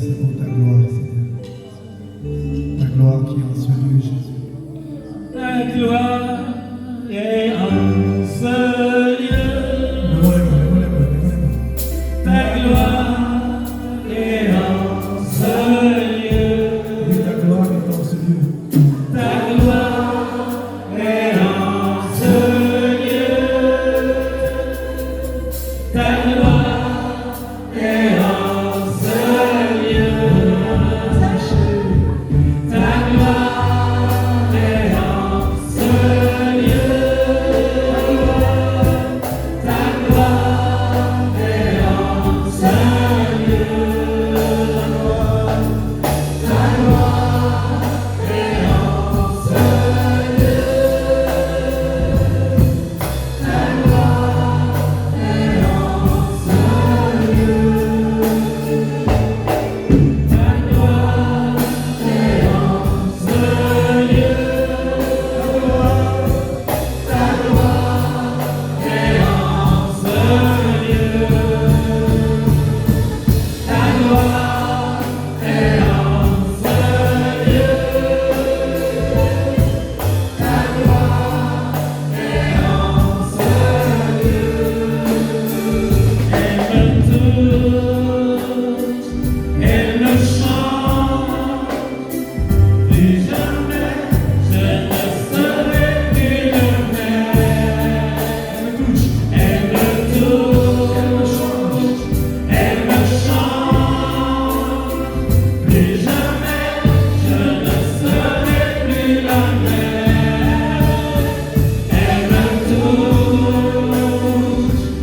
Merci pour ta gloire, Seigneur. Ta gloire qui est en ce lieu, Jésus. Ta gloire est en ce lieu. Ta gloire est en ce lieu. Oui, ta gloire est en ce lieu. Ta gloire est en ce lieu. Ta gloire est en ce lieu. Ta gloire est en ce lieu. Ta gloire est en ce lieu. Ta gloire est en ce lieu. Ta gloire est en ce lieu. Ta gloire est en ce lieu. Ta gloire est en ce lieu. Ta gloire est en ce lieu. Ta gloire est en ce lieu. Elle me touche, elle me chante. Plus jamais je ne serai plus le même. Elle me touche, elle me chante. Plus jamais je ne serai plus la même. Elle me touche,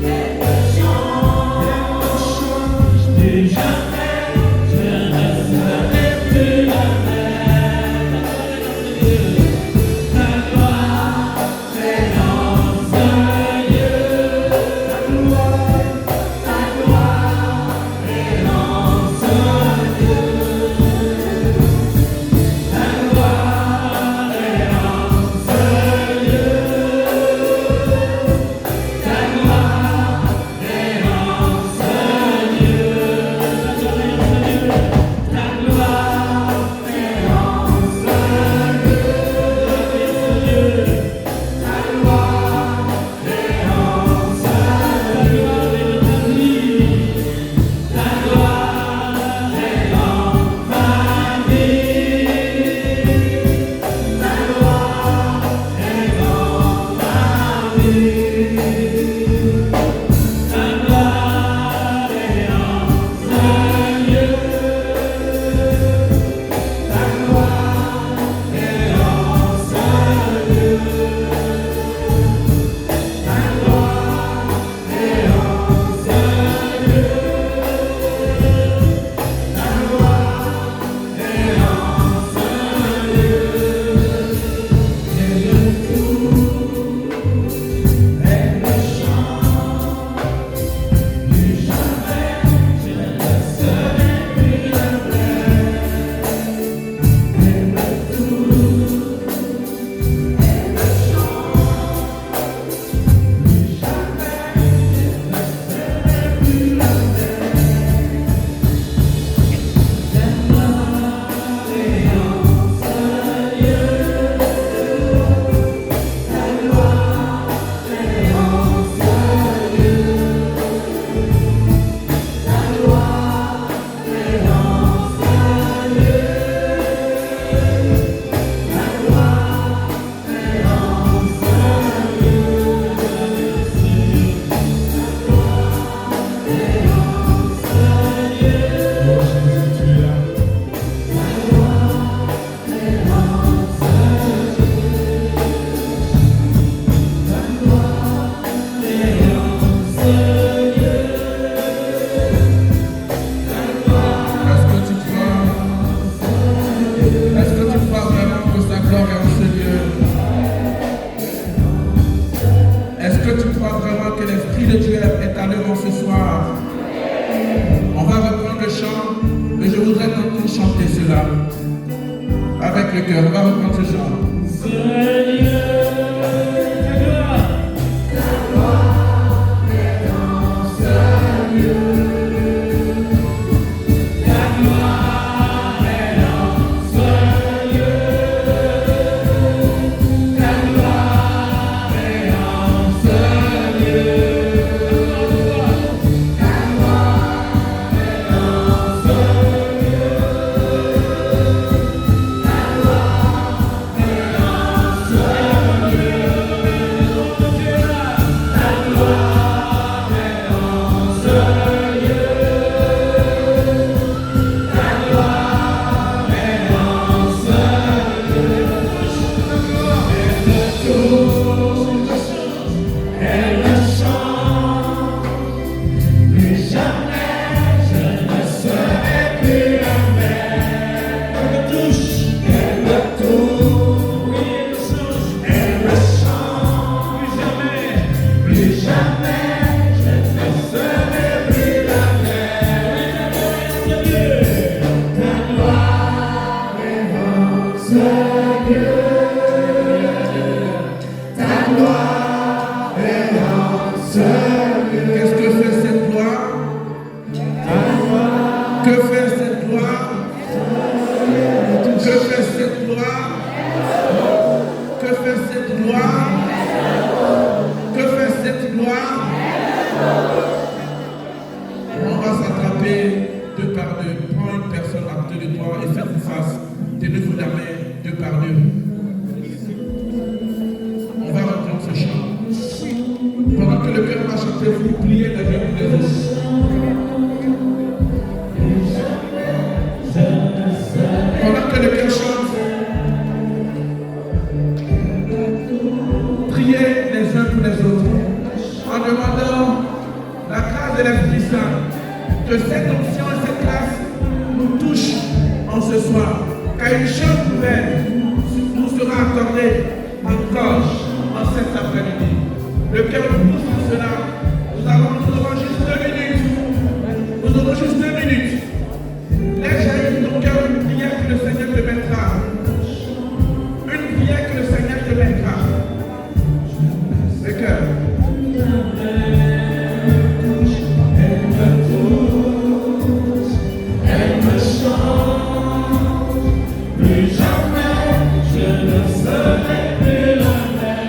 elle me chante. Plus jamais je ne serai plus la même. Ta gloire est dans ce lieu. Ta gloire est dans ce lieu. Ta gloire est dans ce lieu. Ta gloire est dans ce lieu. Ta gloire est dans ce lieu. Ta gloire est dans ce lieu. Ta gloire est dans ma vie. Ta gloire est dans ma vie. Ta gloire est en ce lieu. Ta gloire est en ce lieu. Ta gloire est en ce lieu. Ta gloire est en ce lieu. Elle me touche, elle me chante. Plus jamais je ne serai plus la même. Elle me touche, elle me chante. Plus jamais je ne serai plus la même. Ta gloire est en ce lieu. Ta gloire est en ce lieu. Ta gloire est en ce lieu. Ta gloire est en ce lieu. Oh Jésus, tu es là. Est-ce que tu crois vraiment que sa gloire est en ce lieu? Est-ce que tu crois vraiment que l'Esprit de Dieu est à l'œuvre ce soir? On va reprendre le chant, mais je voudrais que nous chanter cela avec le cœur. On va reprendre ce chant. Ce lieu, ta gloire est dans ce lieu. Ta gloire Qu'est-ce que fait cette gloire? Que fait cette gloire? Que fait cette gloire? Que fait cette gloire? Que fait cette gloire? On va s'attraper deux par deux. Prends une personne à côté de toi et faites face. Tenez-vous la main deux par deux. On va reprendre ce chant. Pendant que le cœur va chanter, vous pliez les uns pour les autres. Pendant que le cœur chante, priez les uns pour les autres en demandant la grâce de l'Esprit Saint, que cette onction et cette grâce nous touchent en ce soir, car une chose nouvelle nous sera accordée encore en cet après-midi. Le cœur nous pousse en cela. Nous aurons juste 2 minutes. Nous aurons juste 2 minutes. Laisse jaillir de ton cœur une prière que le Seigneur te mettra. Une prière que le Seigneur te mettra. Le cœur. Elle me chante, plus jamais je ne serai plus la même.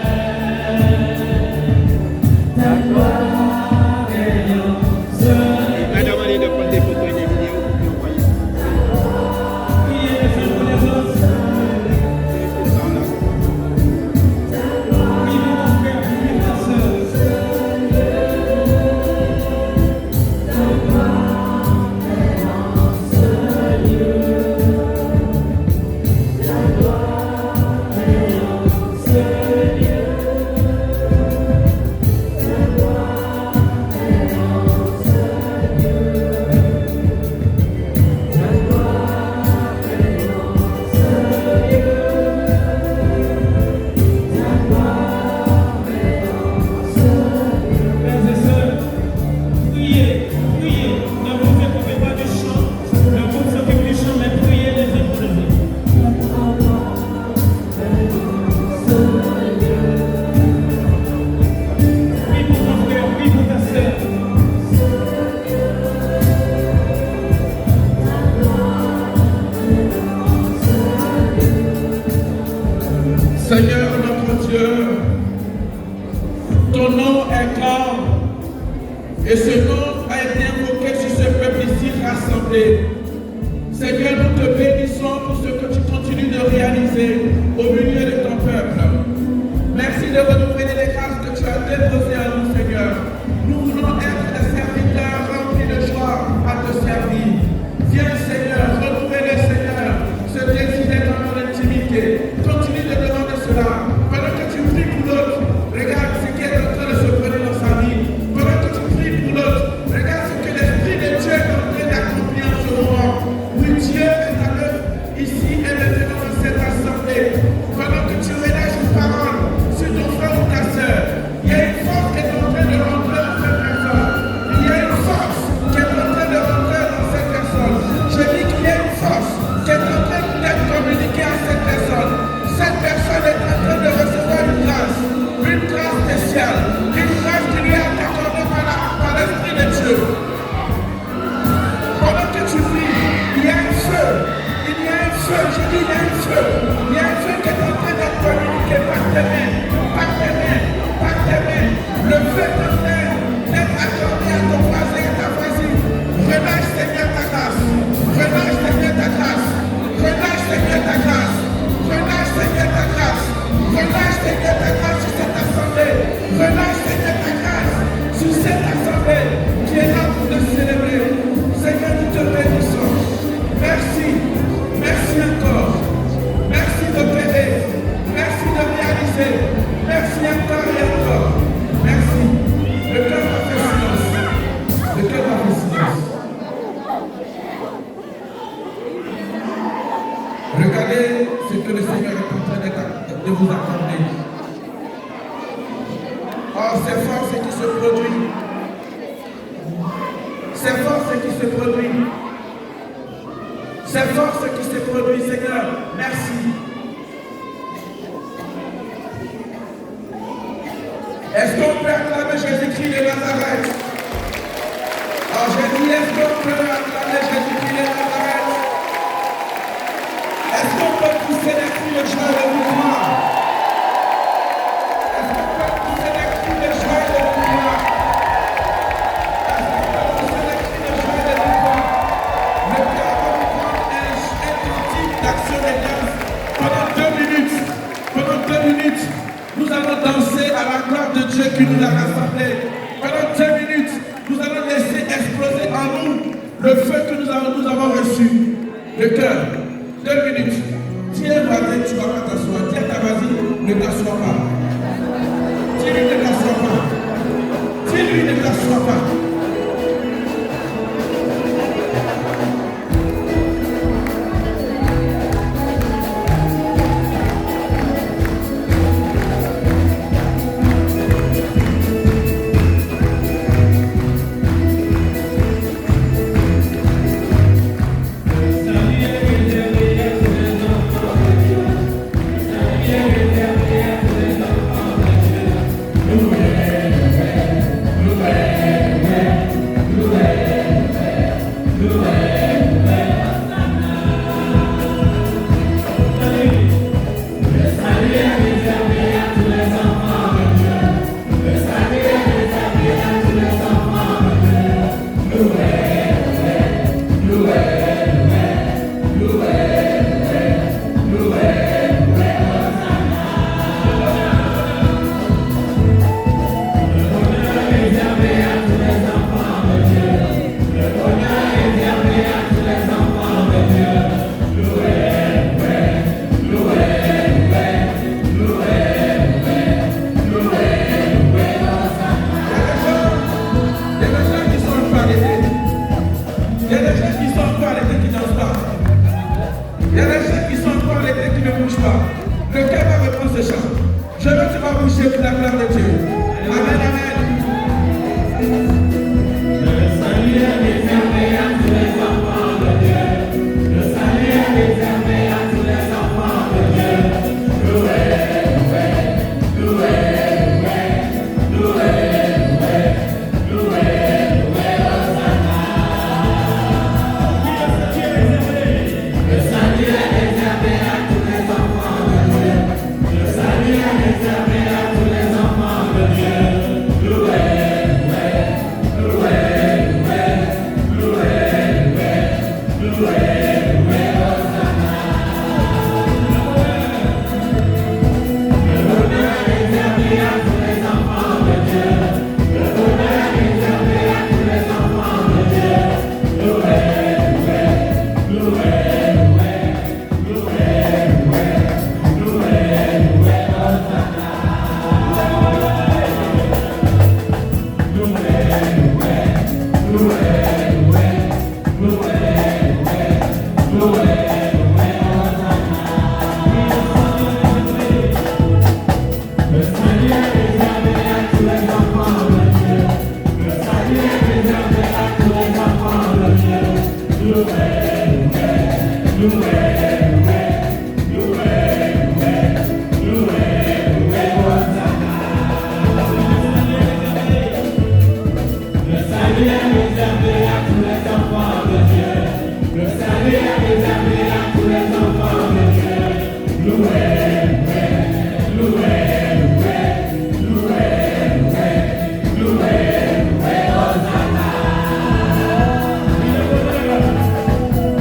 Ta gloire rayonne. Madame, allez de prendre des photos et des vidéos pour que vous voyez. Priez les uns pour les autres. Priez mon frère, priez ta sœur. Frères et sœurs, priez, priez. Ne vous occupez pas du chant. Le groupe s'occupe du chant, mais priez les uns pour les autres. Prie pour ton frère, prie pour ta sœur. Seigneur notre Dieu, ton nom est grand et ce nom a été invoqué sur ce peuple ici rassemblé. Seigneur, nous te bénissons pour ce que tu continues de réaliser au milieu de ton peuple. Merci de renouveler les grâces que tu as déposées en nous, Seigneur. Nous voulons être des serviteurs remplis de joie à te servir. Viens, Seigneur, renouvelle, Seigneur, ce désir d'être dans l'intimité. Continue de demander cela. Pendant que tu pries pour l'autre, regarde ce qui est en train de se produire dans sa vie. Pendant que tu pries pour l'autre, regarde ce que l'Esprit de Dieu est en train d'accomplir en ce moment. Oui, Dieu est à l'œuvre ici et maintenant dans cette assemblée. Pendant que tu relâches une parole sur ton frère ou ta soeur, il y a une force qui est en train de rentrer dans cette personne. Il y a une force qui est en train de rentrer dans cette personne. Je dis qu'il y a une force qui est en train d'être communiquée à cette personne. Cette personne est en train de recevoir une grâce spéciale, une grâce qui lui est accordée par l'Esprit de Dieu. Pendant que tu pries, il y a un feu, je dis il y a un feu qui est en train d'être communiqué par tes mains, par tes mains, par tes mains. Le feu est en train d'être accordé à ton voisin et à ta voisine. Relâche Seigneur ta grâce, relâche Seigneur ta grâce, relâche Seigneur ta grâce, relâche Seigneur ta grâce, relâche Seigneur ta grâce sur cette assemblée, relâche Seigneur ta grâce sur cette assemblée qui est là pour te célébrer. Seigneur, nous te bénissons. Merci, merci encore. Merci d'opérer, merci de réaliser, merci encore et encore. Merci. Le cœur va faire silence. Le cœur va faire silence. Regardez ce que le Seigneur est en train de vous accorder. Oh, c'est fort ce qui se produit. C'est fort ce qui se produit. C'est fort ce qui s'est produit, Seigneur. Merci. Est-ce qu'on peut acclamer Jésus-Christ de Nazareth? Alors j'ai dit, est-ce qu'on peut acclamer Jésus-Christ de Nazareth? Est-ce qu'on peut pousser des cris de joie et de victoire? Est-ce qu'on peut pousser des cris de joie et de victoire? Est-ce qu'on peut pousser des cris de joie et de victoire? Le cœur va nous prendre un cantique d'action de grâce pendant 2 minutes. Pendant 2 minutes, nous allons danser à la gloire de Dieu qui nous a rassemblés. Pendant 2 minutes, nous allons laisser exploser en nous le feu que nous avons reçu. Le cœur. 2 minutes. Tiens, voisin, tu vas pas t'asseoir. Tiens, ta vas-y, ne t'assois pas. Dis-lui, ne t'assois pas. Dis-lui, ne t'assois pas.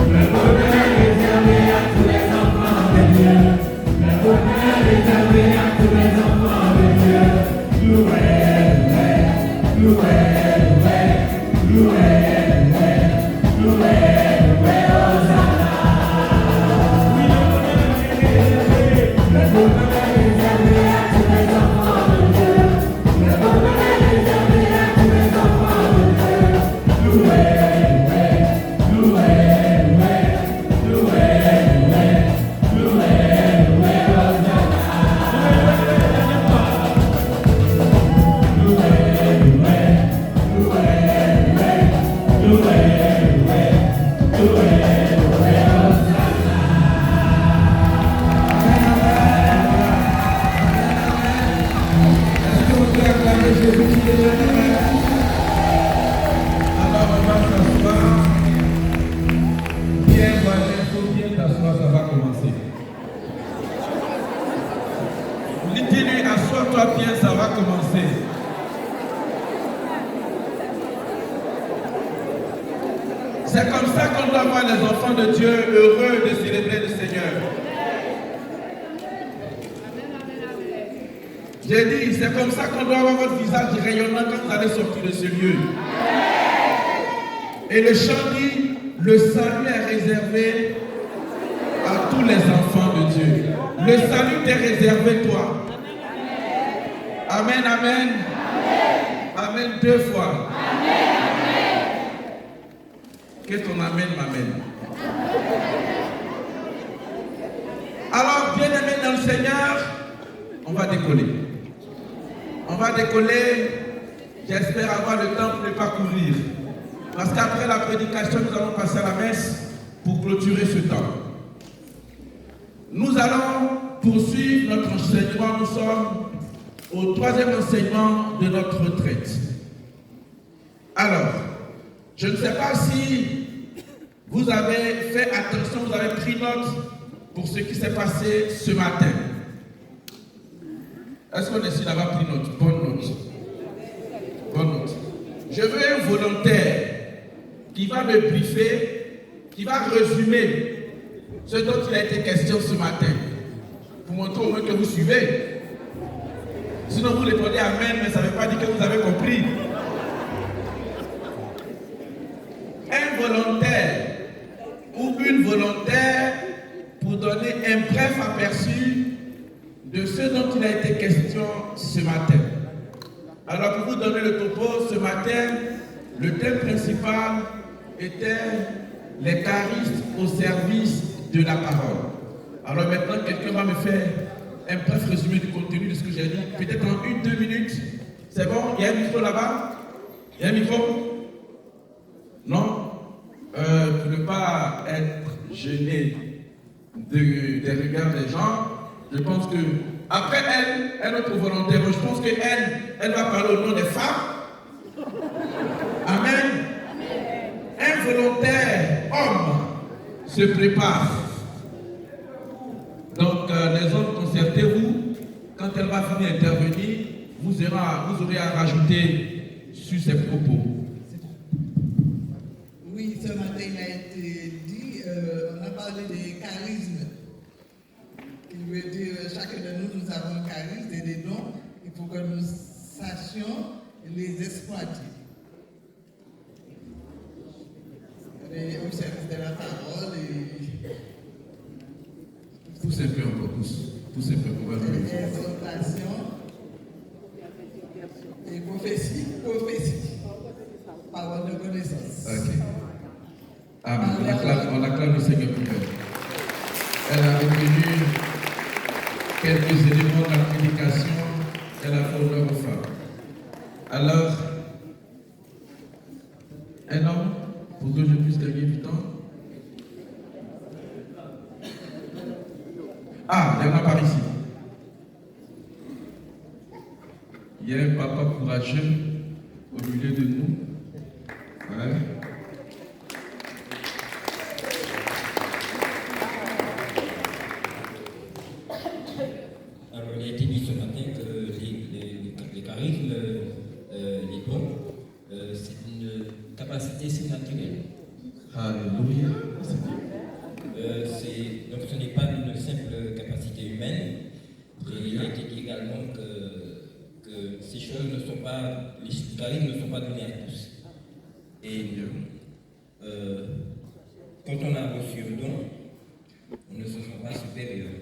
Le bonheur est réservé Accroche-toi bien, ça va commencer. C'est comme ça qu'on doit voir les enfants de Dieu heureux de célébrer le Seigneur. J'ai dit, c'est comme ça qu'on doit avoir votre visage rayonnant quand vous allez sortir de ce lieu. Et le chant dit, le salut est réservé à tous les enfants de Dieu. Le salut t'est réservé toi. Amen, amen. Amen 2 fois. Que ton amen m'amène. Alors, bien-aimés dans le Seigneur, on va décoller. On va décoller. J'espère avoir le temps de ne pas courir. Parce qu'après la prédication, nous allons passer à la messe pour clôturer ce temps. Nous allons poursuivre notre enseignement. Nous sommes au 3e enseignement de notre retraite. Alors, je ne sais pas si vous avez fait attention, vous avez pris note pour ce qui s'est passé ce matin. Est-ce qu'on est ici d'avoir pris note? Bonne note. Bonne note. Je veux un volontaire qui va me briefer, qui va résumer ce dont il a été question ce matin, pour montrer au moins que vous suivez. Sinon vous répondez Amen, mais ça ne veut pas dire que vous avez compris. Un volontaire ou une volontaire pour donner un bref aperçu de ce dont il a été question ce matin. Alors pour vous donner le topo, ce matin, le thème principal était les charismes au service de la parole. Alors maintenant, quelqu'un va me faire un bref résumé du contenu de ce que j'ai dit, peut-être en 1-2 minutes. C'est bon? Il y a un micro là-bas? Il y a un micro? Non? Pour ne pas être gêné des regards des gens, je pense que après elle, un autre volontaire, je pense qu'elle va parler au nom des femmes. Amen. Un volontaire homme se prépare. Donc les hommes, concertez-vous. Quand elle va finir d'intervenir, vous aurez à rajouter sur ses propos. Oui, ce matin il a été dit, on a parlé des charismes. Il veut dire chacun de nous, nous avons un charisme et des dons. Il faut que nous sachions les exploiter. Au service de la parole et Poussez un peu encore, poussez un peu pour voir. l'exhortation et prophétie, parole de connaissance. Ok. Amen. On acclame le Seigneur pour elle. Elle a retenu quelques éléments de la prédication qu'elle a fait honneur aux femmes. Alors, un homme, pour que je puisse gagner du temps. Ah, il y en a par ici. Il y a un papa courageux au milieu de nous. Ouais. Alors, il a été dit ce matin que les charismes, les dons, c'est une capacité surnaturelle. Alléluia. Donc, ce n'est pas une simple capacité humaine. Et il a été dit également que ces choses ne sont pas, les charismes ne sont pas donnés à tous. Et quand on a reçu un don, on ne se sent pas supérieur.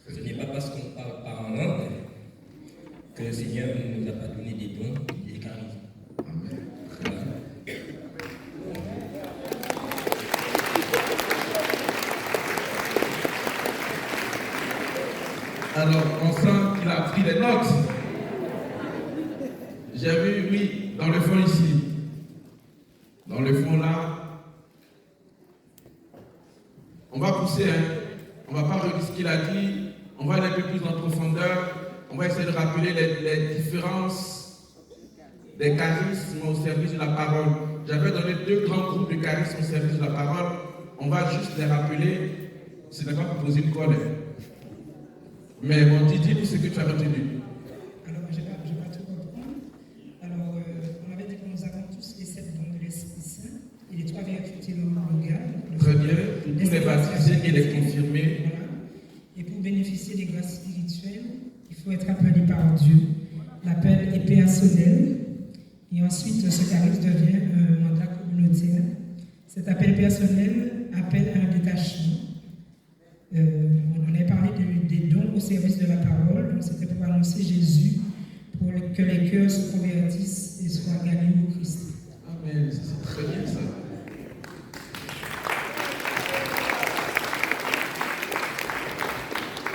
Ce n'est pas parce qu'on parle par en langue que le Seigneur ne nous a pas donné des dons, des charismes. Voilà. Alors, on sent qu'il a pris les notes. J'ai vu, oui, dans le fond ici. Dans le fond là. On va pousser, hein. On ne va pas regarder ce qu'il a dit. On va aller un peu plus en profondeur. On va essayer de rappeler les différences des charismes au service de la parole. J'avais donné 2 grands groupes de charismes au service de la parole. On va juste les rappeler. Ce n'est pas pour poser une colle. Mais bon, dis-nous ce que tu as retenu. Alors, je ne vais pas tout reprendre. Alors, on avait dit que nous avons tous les 7 dons de l'Esprit Saint et les 3 vertus théologales. Très bien, pour tous les baptisés et les confirmés. Voilà. Et pour bénéficier des grâces spirituelles, il faut être appelé par Dieu. L'appel est personnel. Et ensuite, ce charisme devient un mandat communautaire. Cet appel personnel appelle à un détachement. On a parlé des dons au service de la parole. Donc, c'était pour annoncer Jésus, pour que les cœurs se convertissent et soient gagnés au Christ. Amen, c'est très bien ça.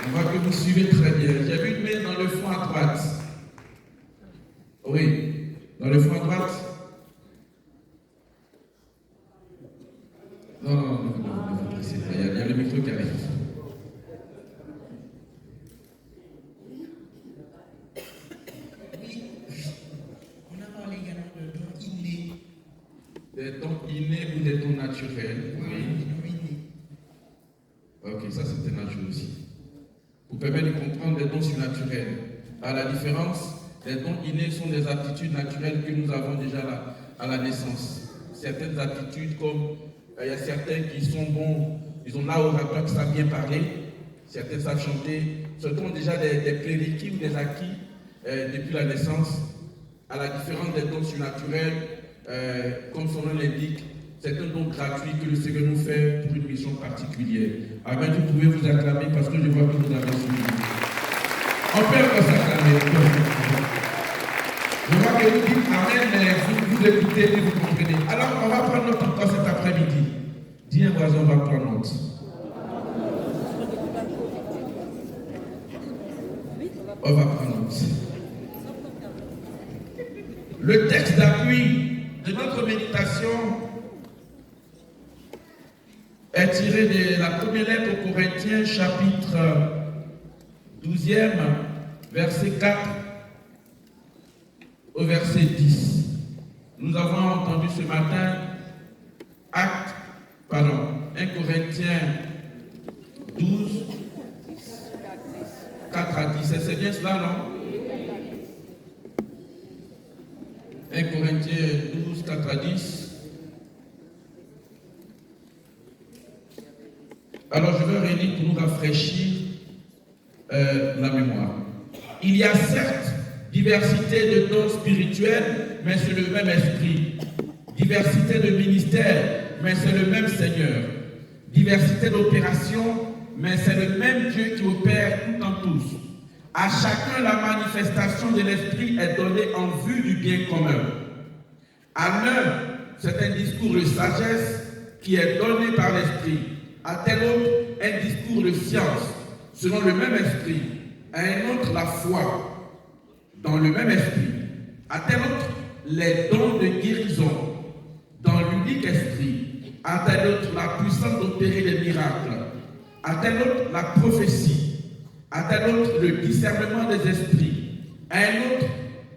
On voit que vous suivez très bien. J'ai vu une main dans le fond à droite. Oui, dans le fond à droite. Non, c'est pas. Il y a le micro qui arrive. Oui, on a parlé également de dons innés. Des dons innés ou des dons naturels. Oui, Oui. dons innés. Ok, ça c'était naturel aussi. Vous permet de comprendre des dons surnaturels. À la différence, les dons innés sont des aptitudes naturelles que nous avons déjà là, à la naissance. Certaines aptitudes comme, il y a certains qui sont bons, ils ont là oratoire qui savent bien parler, certains savent chanter, ce sont déjà des prérequis ou des acquis depuis la naissance. À la différence des dons surnaturels, comme son nom l'indique, c'est un don gratuit que le Seigneur nous fait pour une mission particulière. Amen, vous pouvez vous acclamer parce que je vois que vous avez suivi. On peut encore s'acclamer. Je vois que vous dites Amen, mais vous écoutez et vous comprenez. Alors, on va prendre notre temps cet après-midi. Dis un voisin, on va prendre note. On va prendre note. Le texte d'appui de notre méditation est tiré de la première lettre aux Corinthiens, chapitre 12e, verset 4 au verset 10. Nous avons entendu ce matin 1 Corinthiens 12, 4 à 10. C'est bien cela, non? 1 Corinthiens 12, 4 à 10. Alors je vais relire pour nous rafraîchir la mémoire. Il y a certes diversité de dons spirituels, mais c'est le même esprit. Diversité de ministères, mais c'est le même Seigneur. Diversité d'opérations, mais c'est le même Dieu qui opère tout en tous. À chacun, la manifestation de l'esprit est donnée en vue du bien commun. À l'un, c'est un discours de sagesse qui est donné par l'esprit. À tel autre, un discours de science, selon le même esprit. À un autre, la foi, dans le même esprit. À tel autre, les dons de guérison, dans l'unique esprit. À tel autre, la puissance d'opérer des miracles. À tel autre, la prophétie. À tel autre, le discernement des esprits. À un autre,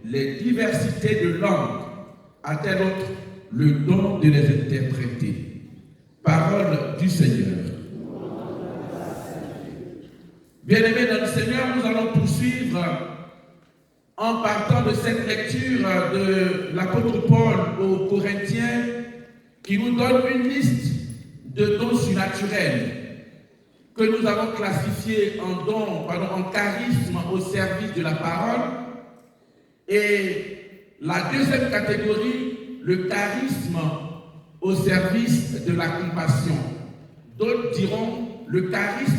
les diversités de langues. À tel autre, le don de les interpréter. Parole du Seigneur. Bien-aimés dans le Seigneur, nous allons poursuivre en partant de cette lecture de l'apôtre Paul aux Corinthiens qui nous donne une liste de dons surnaturels que nous avons classifiés en dons, en charisme au service de la parole. Et la deuxième catégorie, le charisme au service de la compassion. D'autres diront le charisme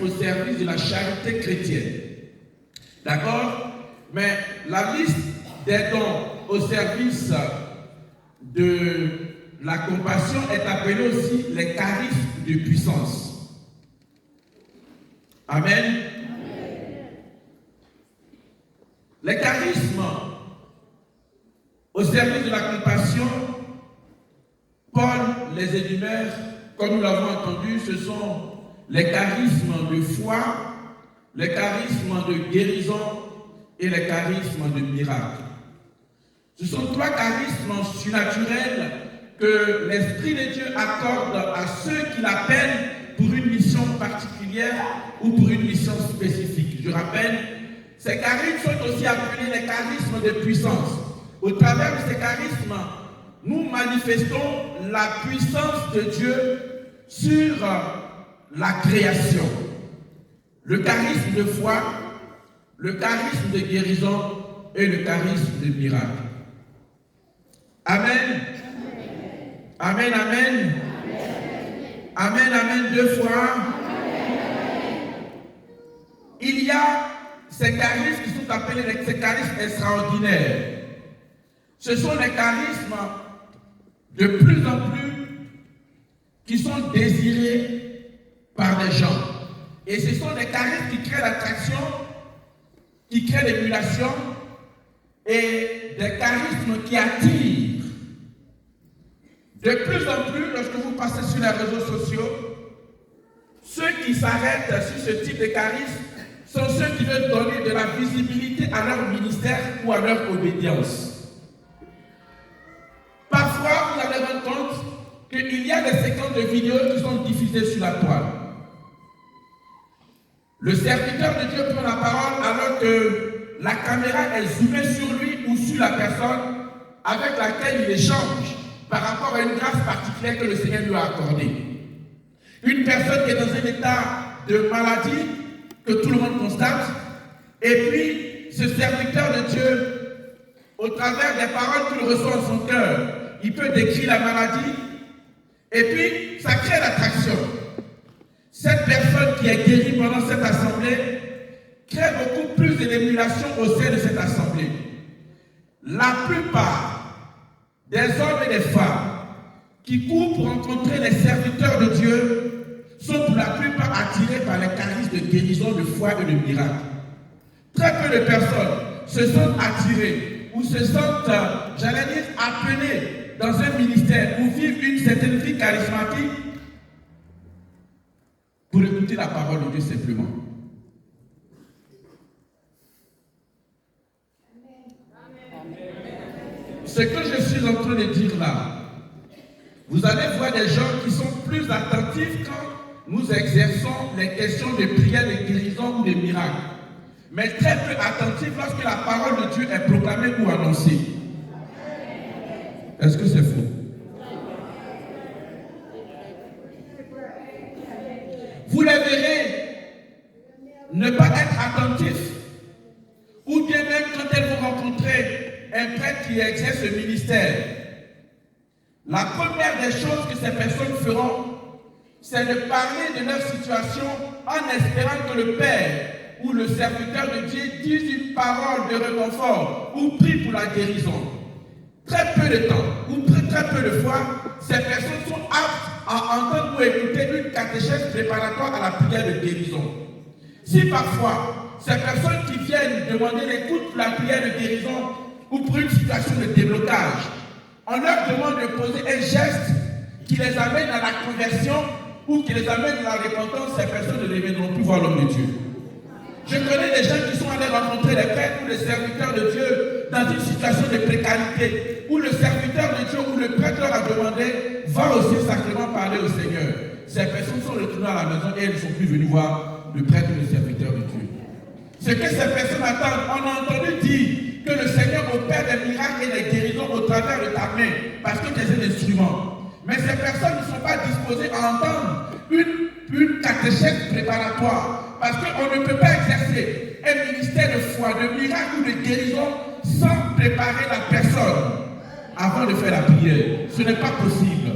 au service de la charité chrétienne. D'accord? Mais la liste des dons au service de la compassion est appelée aussi les charismes de puissance. Amen. Les charismes au service de la compassion, Paul les énumère, comme nous l'avons entendu, ce sont les charismes de foi, les charismes de guérison et les charismes de miracle. Ce sont trois charismes surnaturels que l'Esprit de Dieu accorde à ceux qui l'appellent pour une mission particulière. particulière ou pour une mission spécifique. Je rappelle, ces charismes sont aussi appelés les charismes de puissance. Au travers de ces charismes, nous manifestons la puissance de Dieu sur la création. Le charisme de foi, le charisme de guérison et le charisme de miracle. Amen. Amen, amen. Amen, amen, 2 fois. Il y a ces charismes qui sont appelés ces charismes extraordinaires. Ce sont les charismes de plus en plus qui sont désirés par les gens. Et ce sont des charismes qui créent l'attraction, qui créent l'émulation et des charismes qui attirent. De plus en plus, lorsque vous passez sur les réseaux sociaux, ceux qui s'arrêtent sur ce type de charisme sont ceux qui veulent donner de la visibilité à leur ministère ou à leur obédience. Parfois, vous allez rendre compte qu'il y a des séquences de vidéos qui sont diffusées sur la toile. Le serviteur de Dieu prend la parole alors que la caméra est zoomée sur lui ou sur la personne avec laquelle il échange par rapport à une grâce particulière que le Seigneur lui a accordée. Une personne qui est dans un état de maladie que tout le monde constate, et puis ce serviteur de Dieu, au travers des paroles qu'il reçoit en son cœur, il peut décrire la maladie, et puis ça crée l'attraction. Cette personne qui est guérie pendant cette assemblée crée beaucoup plus de l'émulation au sein de cette assemblée. La plupart des hommes et des femmes qui courent pour rencontrer les serviteurs de Dieu sont pour la plupart attirés par les charismes de guérison, de foi et de miracle. Très peu de personnes se sentent attirées ou se sentent, j'allais dire, appelées dans un ministère ou vivent une certaine vie charismatique pour écouter la parole de Dieu simplement. Ce que je suis en train de dire là, vous allez voir des gens qui sont plus attentifs quand nous exerçons les questions de prière, de guérison ou de miracle, mais très peu attentifs lorsque la parole de Dieu est proclamée ou annoncée. Est-ce que c'est faux? Vous les verrez ne pas être attentifs, ou bien même quand elles vont rencontrer un prêtre qui exerce ce ministère, la première des choses que ces personnes feront, c'est de parler de leur situation en espérant que le Père ou le serviteur de Dieu dise une parole de réconfort ou prie pour la guérison. Très peu de temps, ou très peu de fois, ces personnes sont aptes à entendre ou écouter une catéchèse préparatoire à la prière de guérison. Si parfois, ces personnes qui viennent demander l'écoute pour la prière de guérison ou pour une situation de déblocage, on leur demande de poser un geste qui les amène à la conversion ou qui les amène à la repentance, ces personnes ne deviendront plus voir l'homme de Dieu. Je connais des gens qui sont allés rencontrer les prêtres ou les serviteurs de Dieu dans une situation de précarité, où le serviteur de Dieu ou le prêtre leur a demandé, va aussi sacrément parler au Seigneur. Ces personnes sont retournées à la maison et elles ne sont plus venues voir le prêtre ou le serviteur de Dieu. Ce que ces personnes attendent, on a entendu dire que le Seigneur opère des miracles et des guérisons au travers de ta main, parce que tu es un instrument. Mais ces personnes ne sont pas disposées à entendre une catéchèse préparatoire, parce qu'on ne peut pas exercer un ministère de foi, de miracle ou de guérison sans préparer la personne avant de faire la prière. Ce n'est pas possible.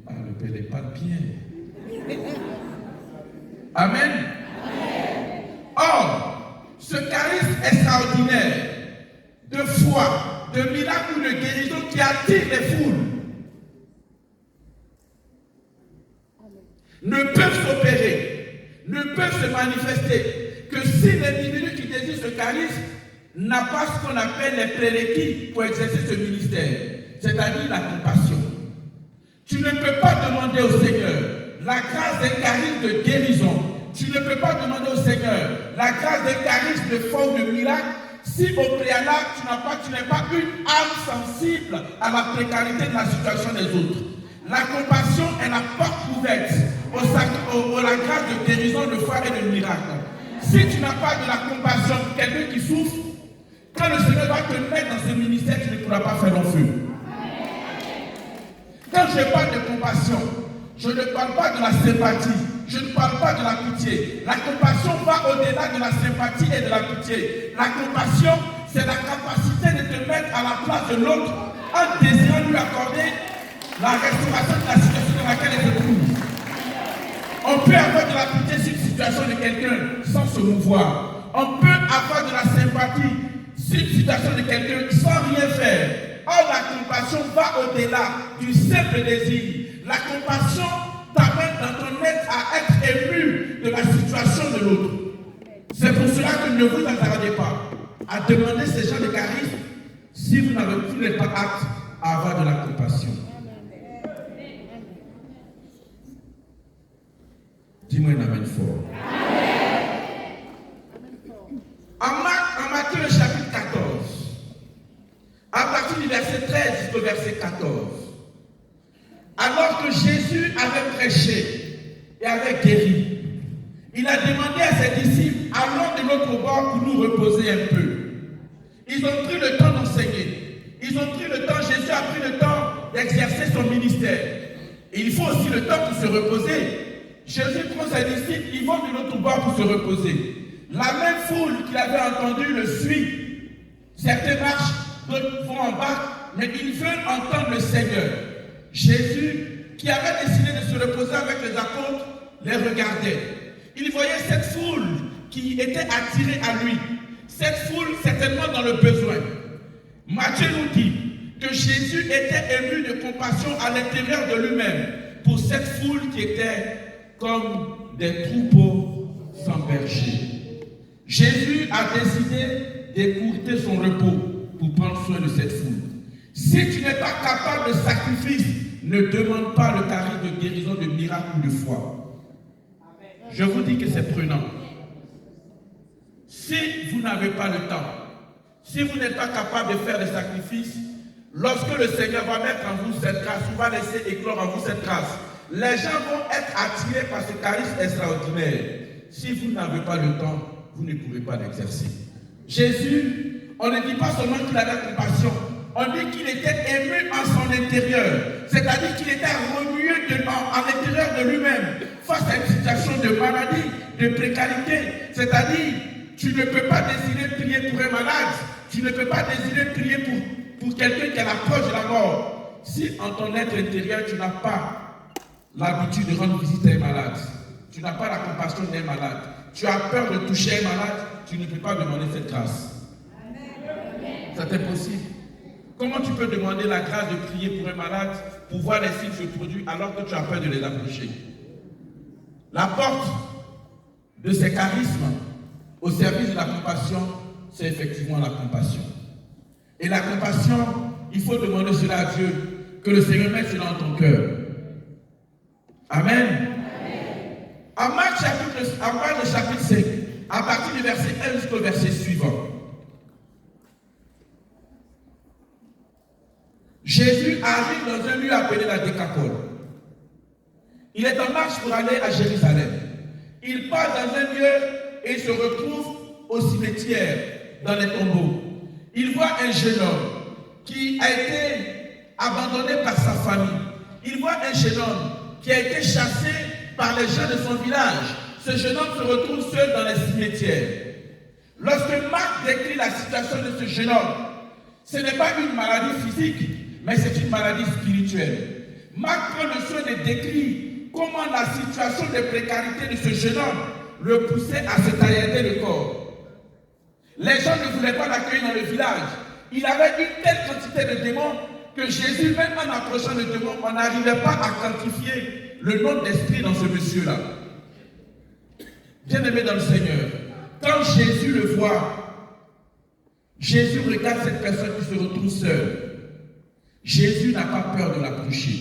Ah, le Père n'est pas bien. Amen. Or, ce charisme extraordinaire de foi, de miracle ou de guérison qui attire les foules ne peuvent s'opérer, ne peuvent se manifester que si l'individu qui désire ce charisme n'a pas ce qu'on appelle les prérequis pour exercer ce ministère, c'est-à-dire la compassion. Tu ne peux pas demander au Seigneur la grâce d'un charisme de guérison. Tu ne peux pas demander au Seigneur la grâce d'un charisme de foi ou de miracle si au préalable tu n'es pas une âme sensible à la précarité de la situation des autres. La compassion est la porte ouverte à la grâce de guérison, de foi et de miracle. Si tu n'as pas de la compassion pour quelqu'un qui souffre, quand le Seigneur va te mettre dans ce ministère, tu ne pourras pas faire long feu. Quand je parle de compassion, je ne parle pas de la sympathie, je ne parle pas de la pitié. La compassion va au-delà de la sympathie et de la pitié. La compassion, c'est la capacité de te mettre à la place de l'autre en désirant lui accorder la restauration de la situation dans laquelle elle se trouve. On peut avoir de la pitié sur une situation de quelqu'un sans se mouvoir. On peut avoir de la sympathie sur une situation de quelqu'un sans rien faire. Or, la compassion va au-delà du simple désir. La compassion t'amène dans ton être à être ému de la situation de l'autre. C'est pour cela que ne vous attardez pas à demander ces gens de charisme si vous n'êtes pas apte à avoir de la compassion. Dis-moi un amen fort. En Matthieu le chapitre 14, à partir du verset 13 jusqu'au verset 14, alors que Jésus avait prêché et avait guéri, il a demandé à ses disciples, allons de l'autre bord pour nous reposer un peu. Ils ont pris le temps d'enseigner. Ils ont pris le temps, Jésus a pris le temps d'exercer son ministère. Et il faut aussi le temps pour se reposer. Jésus prend ses disciples, ils vont de l'autre bord pour se reposer. La même foule qu'il avait entendue le suit. Certains marchent, d'autres vont en bas, mais ils veulent entendre le Seigneur. Jésus, qui avait décidé de se reposer avec les apôtres, les regardait. Il voyait cette foule qui était attirée à lui. Cette foule certainement dans le besoin. Matthieu nous dit que Jésus était ému de compassion à l'intérieur de lui-même pour cette foule qui était comme des troupeaux sans berger. Jésus a décidé d'écourter son repos pour prendre soin de cette foule. Si tu n'es pas capable de sacrifice, ne demande pas le charisme de guérison, de miracle ou de foi. Je vous dis que c'est prenant. Si vous n'avez pas le temps, si vous n'êtes pas capable de faire des sacrifices, lorsque le Seigneur va mettre en vous cette grâce, ou va laisser éclore en vous cette grâce, les gens vont être attirés par ce charisme extraordinaire. Si vous n'avez pas le temps, vous ne pouvez pas l'exercer. Jésus, on ne dit pas seulement qu'il avait compassion, on dit qu'il était ému en son intérieur, c'est-à-dire qu'il était remué à l'intérieur de lui-même face à une situation de maladie, de précarité. C'est-à-dire, tu ne peux pas désirer prier pour un malade, tu ne peux pas désirer prier pour quelqu'un qui est à l'approche de la mort. Si en ton être intérieur, tu n'as pas l'habitude de rendre visite à un malade, tu n'as pas la compassion d'un malade, tu as peur de toucher un malade, tu ne peux pas demander cette grâce. C'est impossible. Comment tu peux demander la grâce de prier pour un malade, pour voir les signes se produire alors que tu as peur de les approcher? La porte de ces charismes au service de la compassion, c'est effectivement la compassion. Et la compassion, il faut demander cela à Dieu, que le Seigneur mette cela dans ton cœur. Amen. En Marc chapitre 5, à partir du verset 1 jusqu'au verset suivant, Jésus arrive dans un lieu appelé la Décapole. Il est en marche pour aller à Jérusalem. Il passe dans un lieu et se retrouve au cimetière, dans les tombeaux. Il voit un jeune homme qui a été abandonné par sa famille. Il voit un jeune homme qui a été chassé par les gens de son village. Ce jeune homme se retrouve seul dans les cimetières. Lorsque Marc décrit la situation de ce jeune homme, ce n'est pas une maladie physique, mais c'est une maladie spirituelle. Marc prend le soin de décrire comment la situation de précarité de ce jeune homme le poussait à se taillarder le corps. Les gens ne voulaient pas l'accueillir dans le village. Il avait une telle quantité de démons que Jésus, même en approchant le démon, on n'arrivait pas à quantifier le nombre d'esprits dans ce monsieur-là. Bien-aimé dans le Seigneur, quand Jésus le voit, Jésus regarde cette personne qui se retrouve seule. Jésus n'a pas peur de l'approcher.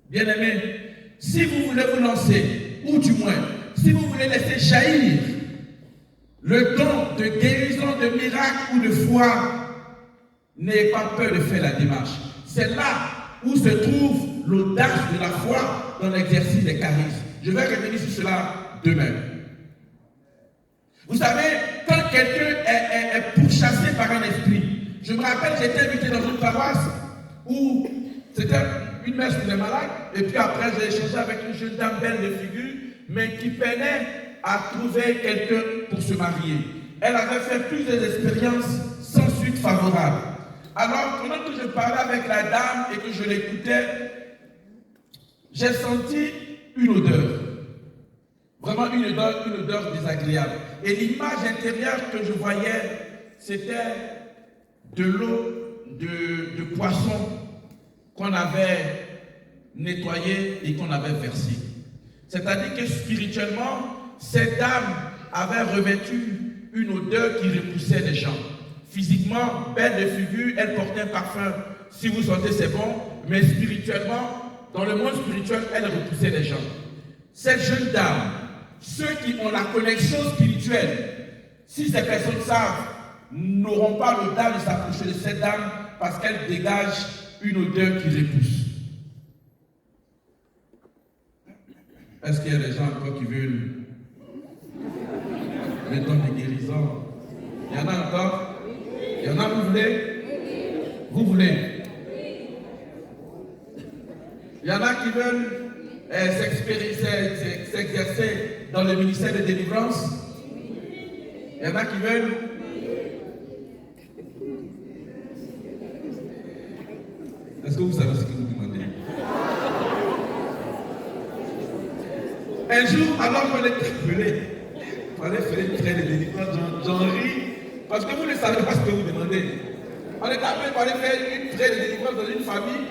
Bien-aimé, si vous voulez vous lancer, ou du moins, si vous voulez laisser jaillir le don de guérison, de miracle ou de foi, n'ayez pas peur de faire la démarche. C'est là où se trouve l'audace de la foi dans l'exercice des charismes. Je vais revenir sur cela demain. Vous savez, quand quelqu'un est pourchassé par un esprit, je me rappelle, j'étais invité dans une paroisse où c'était une mère qui était malade, et puis après j'ai échangé avec une jeune dame belle de figure, mais qui peinait à trouver quelqu'un pour se marier. Elle avait fait plusieurs expériences sans suite favorable. Alors, pendant que je parlais avec la dame et que je l'écoutais, j'ai senti une odeur. Vraiment une odeur désagréable. Et l'image intérieure que je voyais, c'était de l'eau de poisson qu'on avait nettoyée et qu'on avait versée. C'est-à-dire que spirituellement, cette dame avait revêtu une odeur qui repoussait les gens. Physiquement, belle de figure, elle portait un parfum. Si vous sentez, c'est bon. Mais spirituellement, dans le monde spirituel, elle repoussait les gens. Cette jeune dame, ceux qui ont la connexion spirituelle, si ces personnes savent, n'auront pas l'audace de s'approcher de cette dame parce qu'elle dégage une odeur qui repousse. Est-ce qu'il y a des gens encore qui veulent le temps de guérison? Il y en a encore? Il y en a, vous voulez? Vous voulez? Il y en a qui veulent s'exercer dans le ministère de délivrance? Il y en a qui veulent? Est-ce que vous savez ce que vous demandez? Un jour, alors qu'on était appelé, il fallait faire une traite de délivrance, j'en ris, parce que vous ne savez pas ce que vous demandez. On était appelé, il fallait faire une traite de délivrance dans une famille.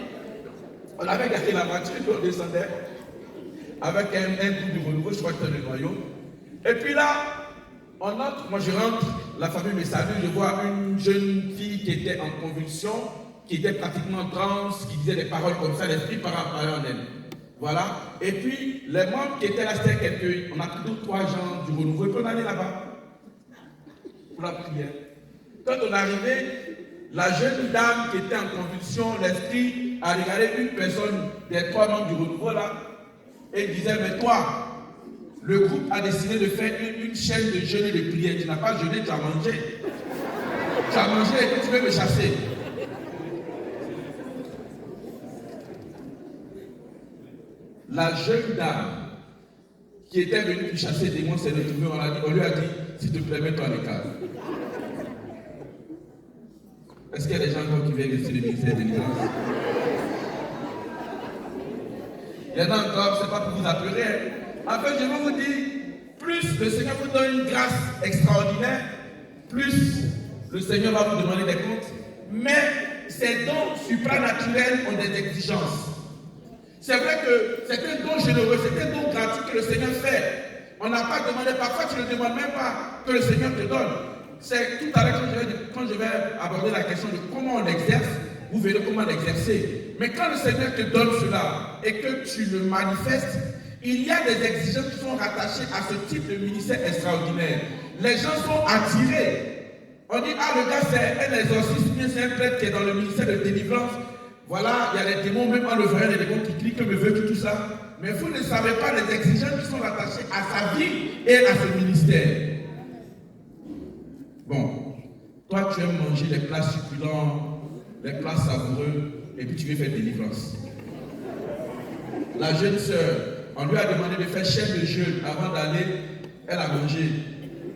On avait gardé la voiture, on descendait avec un groupe de renouveau, je crois que c'était le noyau. Et puis là, on entre, moi je rentre, la famille me salue, je vois une jeune fille qui était en convulsion, qui était pratiquement trans, qui disait des paroles comme ça, l'esprit parlait en elle. Voilà. Et puis, les membres qui étaient là, c'était quelques, on a pris 2 ou 3 gens du renouveau, et puis on allait là-bas pour la prière. Quand on est arrivé, la jeune dame qui était en convulsion, l'esprit a regardé une personne des 3 membres du renouveau là, et il disait, mais toi, le groupe a décidé de faire une chaîne de jeûne et de prière. Tu n'as pas jeûné, tu as mangé. Tu as mangé et puis tu veux me chasser. La jeune dame qui était venue chasser des démons s'est retrouvée, on lui a dit, s'il te plaît, mets-toi à l'écart. Est-ce qu'il y a des gens qui viennent ici le ministère de l'Église? Il y en a encore, ce n'est pas pour vous apeurer. En fait, je vais vous dire, plus le Seigneur vous donne une grâce extraordinaire, plus le Seigneur va vous demander des comptes. Mais ces dons supranaturels ont des exigences. C'est vrai que c'est un don généreux, c'est un don gratuit que le Seigneur fait. On n'a pas demandé, parfois tu ne demandes même pas que le Seigneur te donne. C'est tout à l'heure quand je vais aborder la question de comment on exerce, vous verrez comment l'exercer. Mais quand le Seigneur te donne cela et que tu le manifestes, il y a des exigences qui sont rattachées à ce type de ministère extraordinaire. Les gens sont attirés. On dit, ah le gars c'est un exorciste, c'est un prêtre qui est dans le ministère de délivrance. Voilà, il y a des démons, même en le voyant, des démons qui cliquent, me veulent tout ça. Mais vous ne savez pas les exigences qui sont rattachées à sa vie et à ce ministère. Bon, toi tu aimes manger les plats succulents, les plats savoureux, et puis tu veux faire délivrance. La jeune sœur, on lui a demandé de faire chaîne de jeûne avant d'aller, elle a mangé.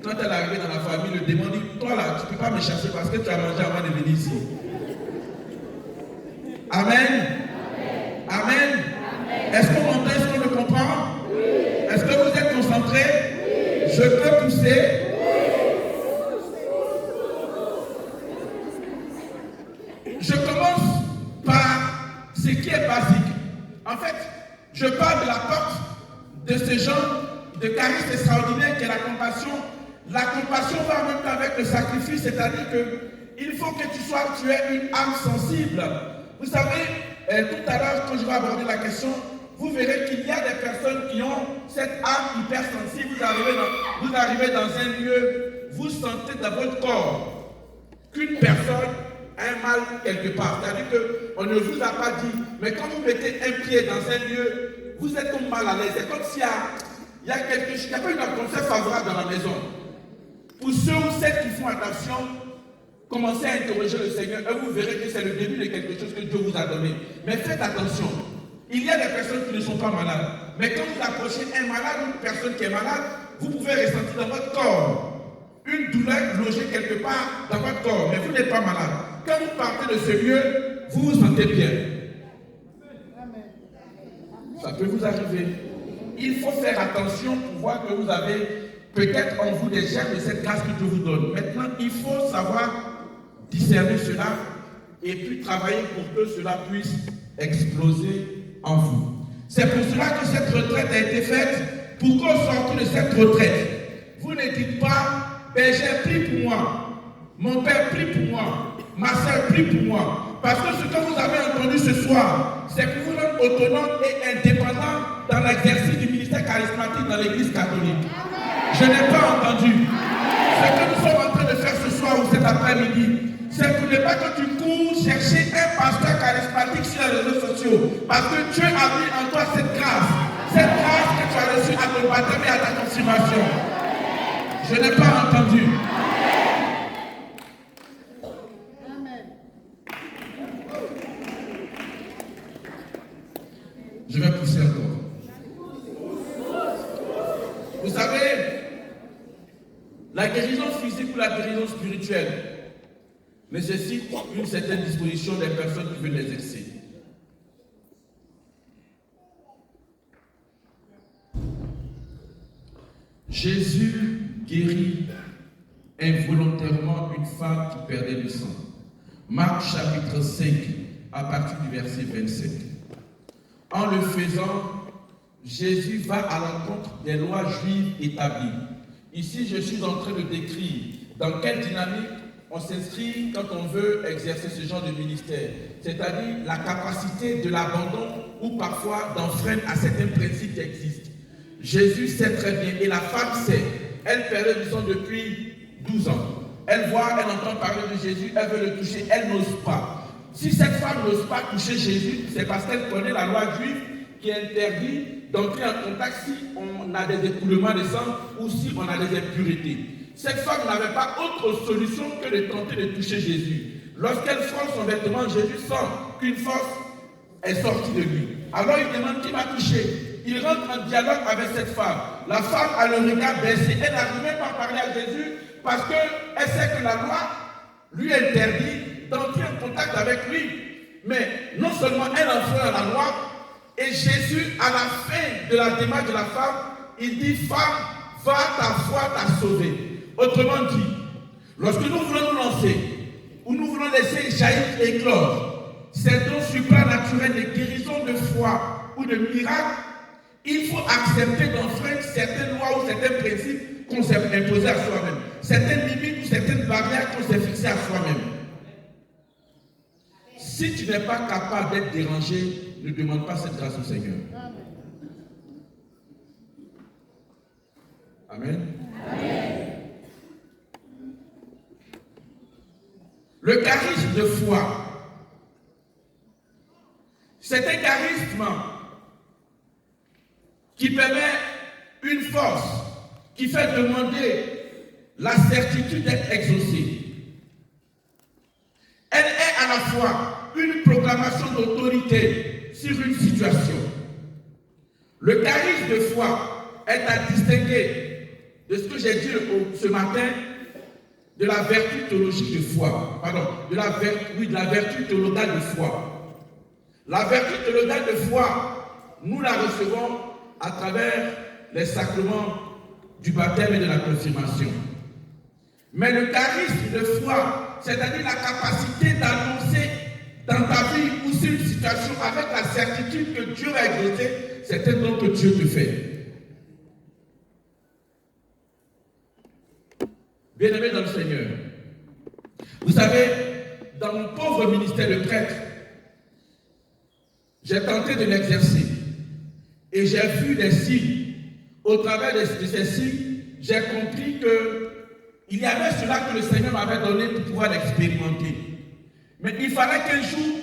Quand elle est arrivée dans la famille, le démon dit, toi là, tu ne peux pas me chasser parce que tu as mangé avant de venir ici. Amen. Amen. Amen. Est-ce qu'on entend, est-ce qu'on le comprend? Oui. Est-ce que vous êtes concentrés? Oui. Je peux pousser? Oui. Je commence par ce qui est basique. En fait, je parle de la porte de ce genre de charisme extraordinaire qui est la compassion. La compassion va en même temps avec le sacrifice, c'est-à-dire qu'il faut que tu aies une âme sensible. Vous savez, tout à l'heure, quand je vais aborder la question, vous verrez qu'il y a des personnes qui ont cette âme hypersensible. Vous arrivez dans un lieu, vous sentez dans votre corps qu'une personne un mal quelque part. C'est-à-dire qu'on ne vous a pas dit, mais quand vous mettez un pied dans un lieu, vous êtes comme mal à l'aise. C'est comme s'il y a quelque chose, il n'y a pas une atmosphère favorable dans la maison. Pour ceux ou celles qui font attention, commencez à interroger le Seigneur et vous verrez que c'est le début de quelque chose que Dieu vous a donné. Mais faites attention. Il y a des personnes qui ne sont pas malades. Mais quand vous approchez un malade ou une personne qui est malade, vous pouvez ressentir dans votre corps une douleur logée quelque part dans votre corps. Mais vous n'êtes pas malade. Quand vous partez de ce lieu, vous vous sentez bien. Ça peut vous arriver. Il faut faire attention pour voir que vous avez peut-être en vous des germes de cette grâce que Dieu vous donne. Maintenant, il faut savoir discerner cela et puis travailler pour que cela puisse exploser en vous. C'est pour cela que cette retraite a été faite, pour qu'on sorte de cette retraite. Vous ne dites pas, ben j'ai pris pour moi, mon père prie pour moi, ma soeur prie pour moi. Parce que ce que vous avez entendu ce soir, c'est pour vous rendre autonome et indépendant dans l'exercice du ministère charismatique dans l'église catholique. Je n'ai pas entendu. Ce que nous sommes en train de faire ce soir ou cet après-midi, c'est pour ne pas que tu cours chercher un pasteur charismatique sur les réseaux sociaux. Parce que Dieu a mis en toi cette grâce que tu as reçue à ton baptême et à ta confirmation. Je n'ai pas entendu. Je vais pousser encore. Vous savez, la guérison physique ou la guérison spirituelle nécessite une certaine disposition des personnes qui veulent l'exercer. Jésus guérit involontairement une femme qui perdait du sang. Marc chapitre 5, à partir du verset 27. En le faisant, Jésus va à l'encontre des lois juives établies. Ici, je suis en train de décrire dans quelle dynamique on s'inscrit quand on veut exercer ce genre de ministère. C'est-à-dire la capacité de l'abandon ou parfois d'enfreindre à certains principes qui existent. Jésus sait très bien, et la femme sait. Elle perdait du sang depuis 12 ans. Elle voit, elle entend parler de Jésus, elle veut le toucher, elle n'ose pas. Si cette femme n'ose pas toucher Jésus, c'est parce qu'elle connaît la loi juive qui interdit d'entrer en contact si on a des écoulements de sang ou si on a des impuretés. Cette femme n'avait pas autre solution que de tenter de toucher Jésus. Lorsqu'elle frôle son vêtement, Jésus sent qu'une force est sortie de lui. Alors il demande qui m'a touché. Il rentre en dialogue avec cette femme. La femme a le regard baissé. Elle n'arrive même pas à parler à Jésus parce qu'elle sait que la loi lui interdit d'entrer en contact avec lui. Mais non seulement elle enfreint la loi, et Jésus, à la fin de la démarche de la femme, il dit, femme, va, ta foi t'a sauvée. Autrement dit, lorsque nous voulons nous lancer, ou nous voulons laisser jaillir et éclore, ces dons supranaturels de guérison de foi ou de miracle, il faut accepter d'enfreindre certaines lois ou certains principes qu'on s'est imposés à soi-même, certaines limites ou certaines barrières qu'on s'est fixées à soi-même. Si tu n'es pas capable d'être dérangé, ne demande pas cette grâce au Seigneur. Amen. Amen. Le charisme de foi, c'est un charisme qui permet une force, qui fait demander la certitude d'être exaucé. Elle est à la fois une proclamation d'autorité sur une situation. Le charisme de foi est à distinguer de ce que j'ai dit ce matin, de la vertu théologique de foi. Pardon, de la vertu théologale de foi. La vertu théologale de foi, nous la recevons à travers les sacrements du baptême et de la confirmation. Mais le charisme de foi, c'est-à-dire la capacité d'annoncer dans ta vie ou sur une situation avec la certitude que Dieu va exaucer, c'est un don que Dieu te fait. Bien-aimés dans le Seigneur, vous savez, dans mon pauvre ministère de prêtre, j'ai tenté de l'exercer et j'ai vu des signes. Au travers de ces signes, j'ai compris qu'il y avait cela que le Seigneur m'avait donné pour pouvoir l'expérimenter. Mais il fallait qu'un jour,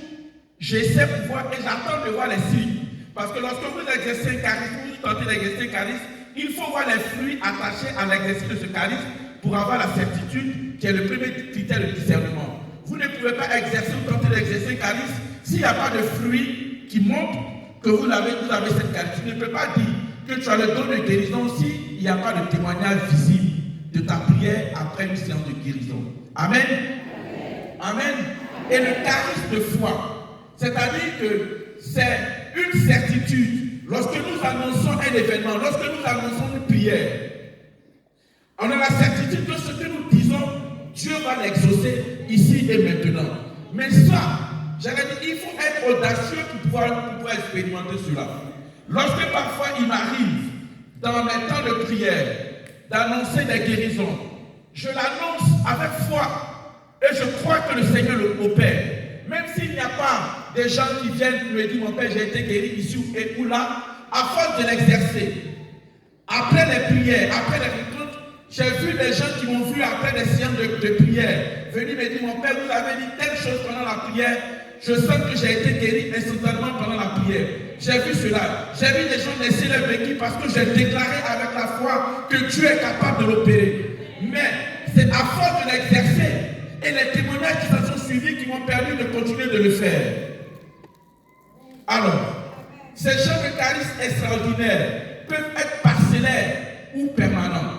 j'essaie de voir et j'attends de voir les signes. Parce que lorsque vous exercez un charisme, vous tentez d'exercer un charisme, il faut voir les fruits attachés à l'exercice de ce charisme pour avoir la certitude qui est le premier critère de discernement. Vous ne pouvez pas exercer ou tenter d'exercer un charisme s'il n'y a pas de fruits qui montrent que vous avez cette charisme. Tu ne peux pas dire que tu as le don de guérison s'il n'y a pas de témoignage visible de ta prière après une séance de guérison. Amen. Amen. Et le charisme de foi, c'est-à-dire que c'est une certitude. Lorsque nous annonçons un événement, lorsque nous annonçons une prière, on a la certitude que ce que nous disons, Dieu va l'exaucer ici et maintenant. Mais ça, j'allais dire, il faut être audacieux pour pouvoir expérimenter cela. Lorsque parfois il m'arrive, dans mes temps de prière, d'annoncer des guérisons, je l'annonce avec foi et je crois que le Seigneur le opère. Même s'il n'y a pas des gens qui viennent me dire, mon Père, j'ai été guéri ici ou là, à force de l'exercer, après les prières, après les rencontres, j'ai vu des gens qui m'ont vu après des séances de prière, venir me dire, mon Père, vous avez dit telle chose pendant la prière, je sens que j'ai été guéri instantanément pendant la prière. J'ai vu cela. J'ai vu des gens laisser leur vécu parce que j'ai déclaré avec la foi que Dieu est capable de l'opérer. Mais c'est à force de l'exercer et les témoignages qui s'en sont suivis qui m'ont permis de continuer de le faire. Alors, ces gens de charisme extraordinaires peuvent être parcellaires ou permanents.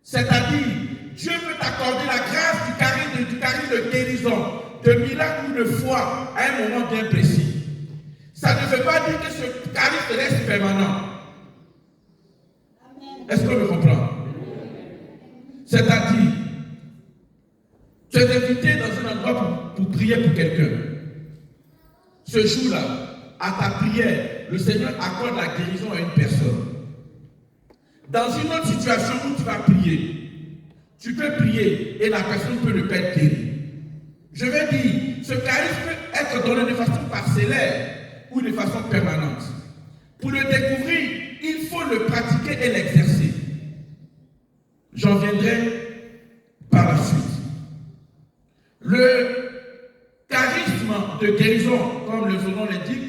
C'est-à-dire, Dieu peut t'accorder la grâce du charisme de guérison, de miracle ou de foi à un moment bien précis. Ça ne veut pas dire que ce charisme reste permanent. Est-ce qu'on me comprend? C'est-à-dire, tu es invité dans un endroit pour prier pour quelqu'un. Ce jour-là, à ta prière, le Seigneur accorde la guérison à une personne. Dans une autre situation où tu vas prier, tu peux prier et la personne peut ne pas être guérie. Je veux dire, ce charisme peut être donné de façon parcellaire ou de façon permanente. Pour le découvrir, il faut le pratiquer et l'exercer. J'en viendrai par la suite. Le charisme de guérison, comme le nom l'indique,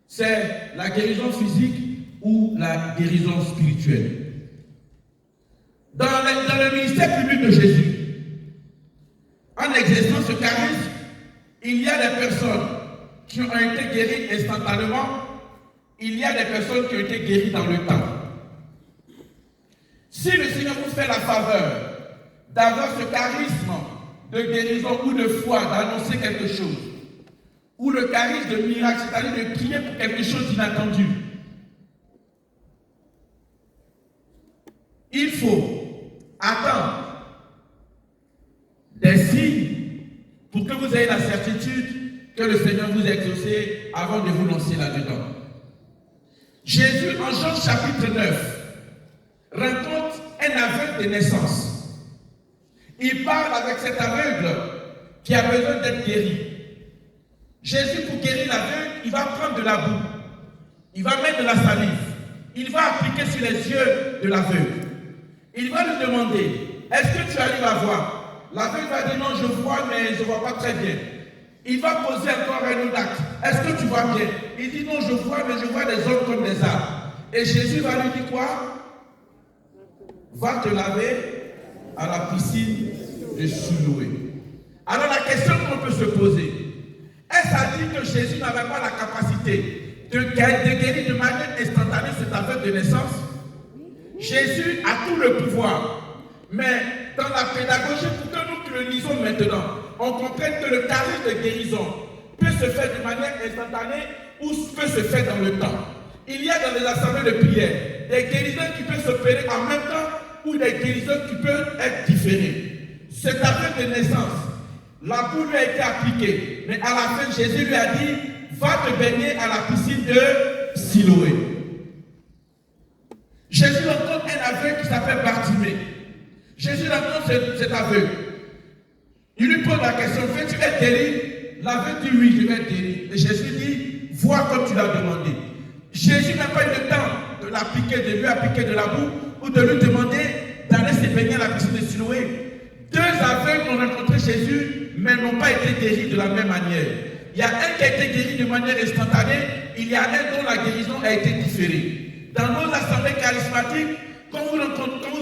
c'est la guérison physique ou la guérison spirituelle. Dans le ministère public de Jésus, en exerçant ce charisme, il y a des personnes qui ont été guéries instantanément, il y a des personnes qui ont été guéries dans le temps. Si le Seigneur vous fait la faveur d'avoir ce charisme de guérison ou de foi, d'annoncer quelque chose, ou le charisme de miracle, c'est-à-dire de prier pour quelque chose d'inattendu, il faut attendre des signes pour que vous ayez la certitude que le Seigneur vous a exaucé avant de vous lancer là-dedans. Jésus, en Jean chapitre 9, rencontre un aveugle de naissance. Il parle avec cet aveugle qui a besoin d'être guéri. Jésus, pour guérir l'aveugle, il va prendre de la boue. Il va mettre de la salive. Il va appliquer sur les yeux de l'aveugle. Il va lui demander, est-ce que tu arrives à voir? L'aveugle va dire, non, je vois, mais je ne vois pas très bien. Il va poser encore un autre acte. Est-ce que tu vois bien? Il dit, non, je vois, mais je vois des hommes comme des arbres. Et Jésus va lui dire quoi? Va te laver à la piscine de Siloé. Alors la question qu'on peut se poser, est-ce à dire que Jésus n'avait pas la capacité de guérir de manière instantanée cet aveugle de naissance? Jésus a tout le pouvoir. Mais dans la pédagogie, pour que nous le lisons maintenant, on comprenne que le charisme de guérison peut se faire de manière instantanée ou peut se faire dans le temps. Il y a dans les assemblées de prière des guérisons qui peuvent s'opérer en même temps ou des guérisons qui peuvent être différées. Cet aveugle de naissance, la boue lui a été appliquée, mais à la fin, Jésus lui a dit, va te baigner à la piscine de Siloé. Jésus rencontre un aveugle qui s'appelle Bartimée. Jésus rencontre cet aveugle. Il lui pose la question, veux-tu être guéri? L'aveugle dit oui, je vais être guéri. Et Jésus dit, vois comme tu l'as demandé. Jésus n'a pas eu le temps de l'appliquer, de lui appliquer de la boue ou de lui demander d'aller se baigner à la piscine de Siloé. Deux aveugles ont rencontré Jésus mais n'ont pas été guéris de la même manière. Il y a un qui a été guéri de manière instantanée, il y a un dont la guérison a été différée. Dans nos assemblées charismatiques, quand vous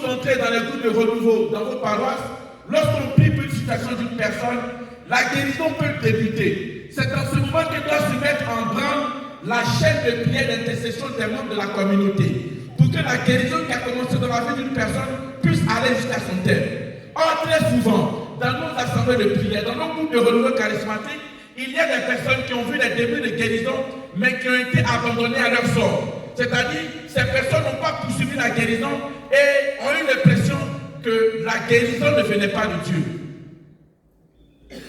entrez dans les groupes de renouveau, dans vos paroisses, lorsqu'on prie pour une situation d'une personne, la guérison peut débuter. C'est en ce moment que doit se mettre en branle la chaîne de prière d'intercession des membres de la communauté, pour que la guérison qui a commencé dans la vie d'une personne puisse aller jusqu'à son terme. Or, très souvent, dans nos assemblées de prière, dans nos groupes de renouveau charismatique, il y a des personnes qui ont vu les débuts de guérison, mais qui ont été abandonnées à leur sort. C'est-à-dire, ces personnes n'ont pas poursuivi la guérison et ont eu l'impression que la guérison ne venait pas de Dieu.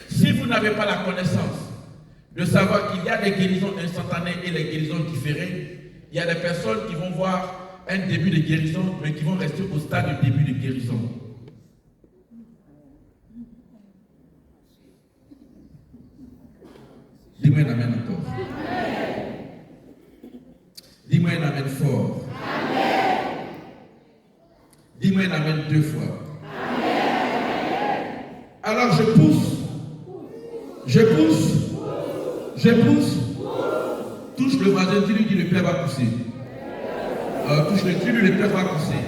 Si vous n'avez pas la connaissance de savoir qu'il y a des guérisons instantanées et des guérisons différées, il y a des personnes qui vont voir un début de guérison, mais qui vont rester au stade du début de guérison. Dis-moi un amen encore. Dis-moi un amen fort. Amen. Dis-moi un amen 2 fois. Amen. Alors je pousse. Touche le voisin, dis-lui que le Père va pousser. Touche-le, dis-lui le Père va pousser.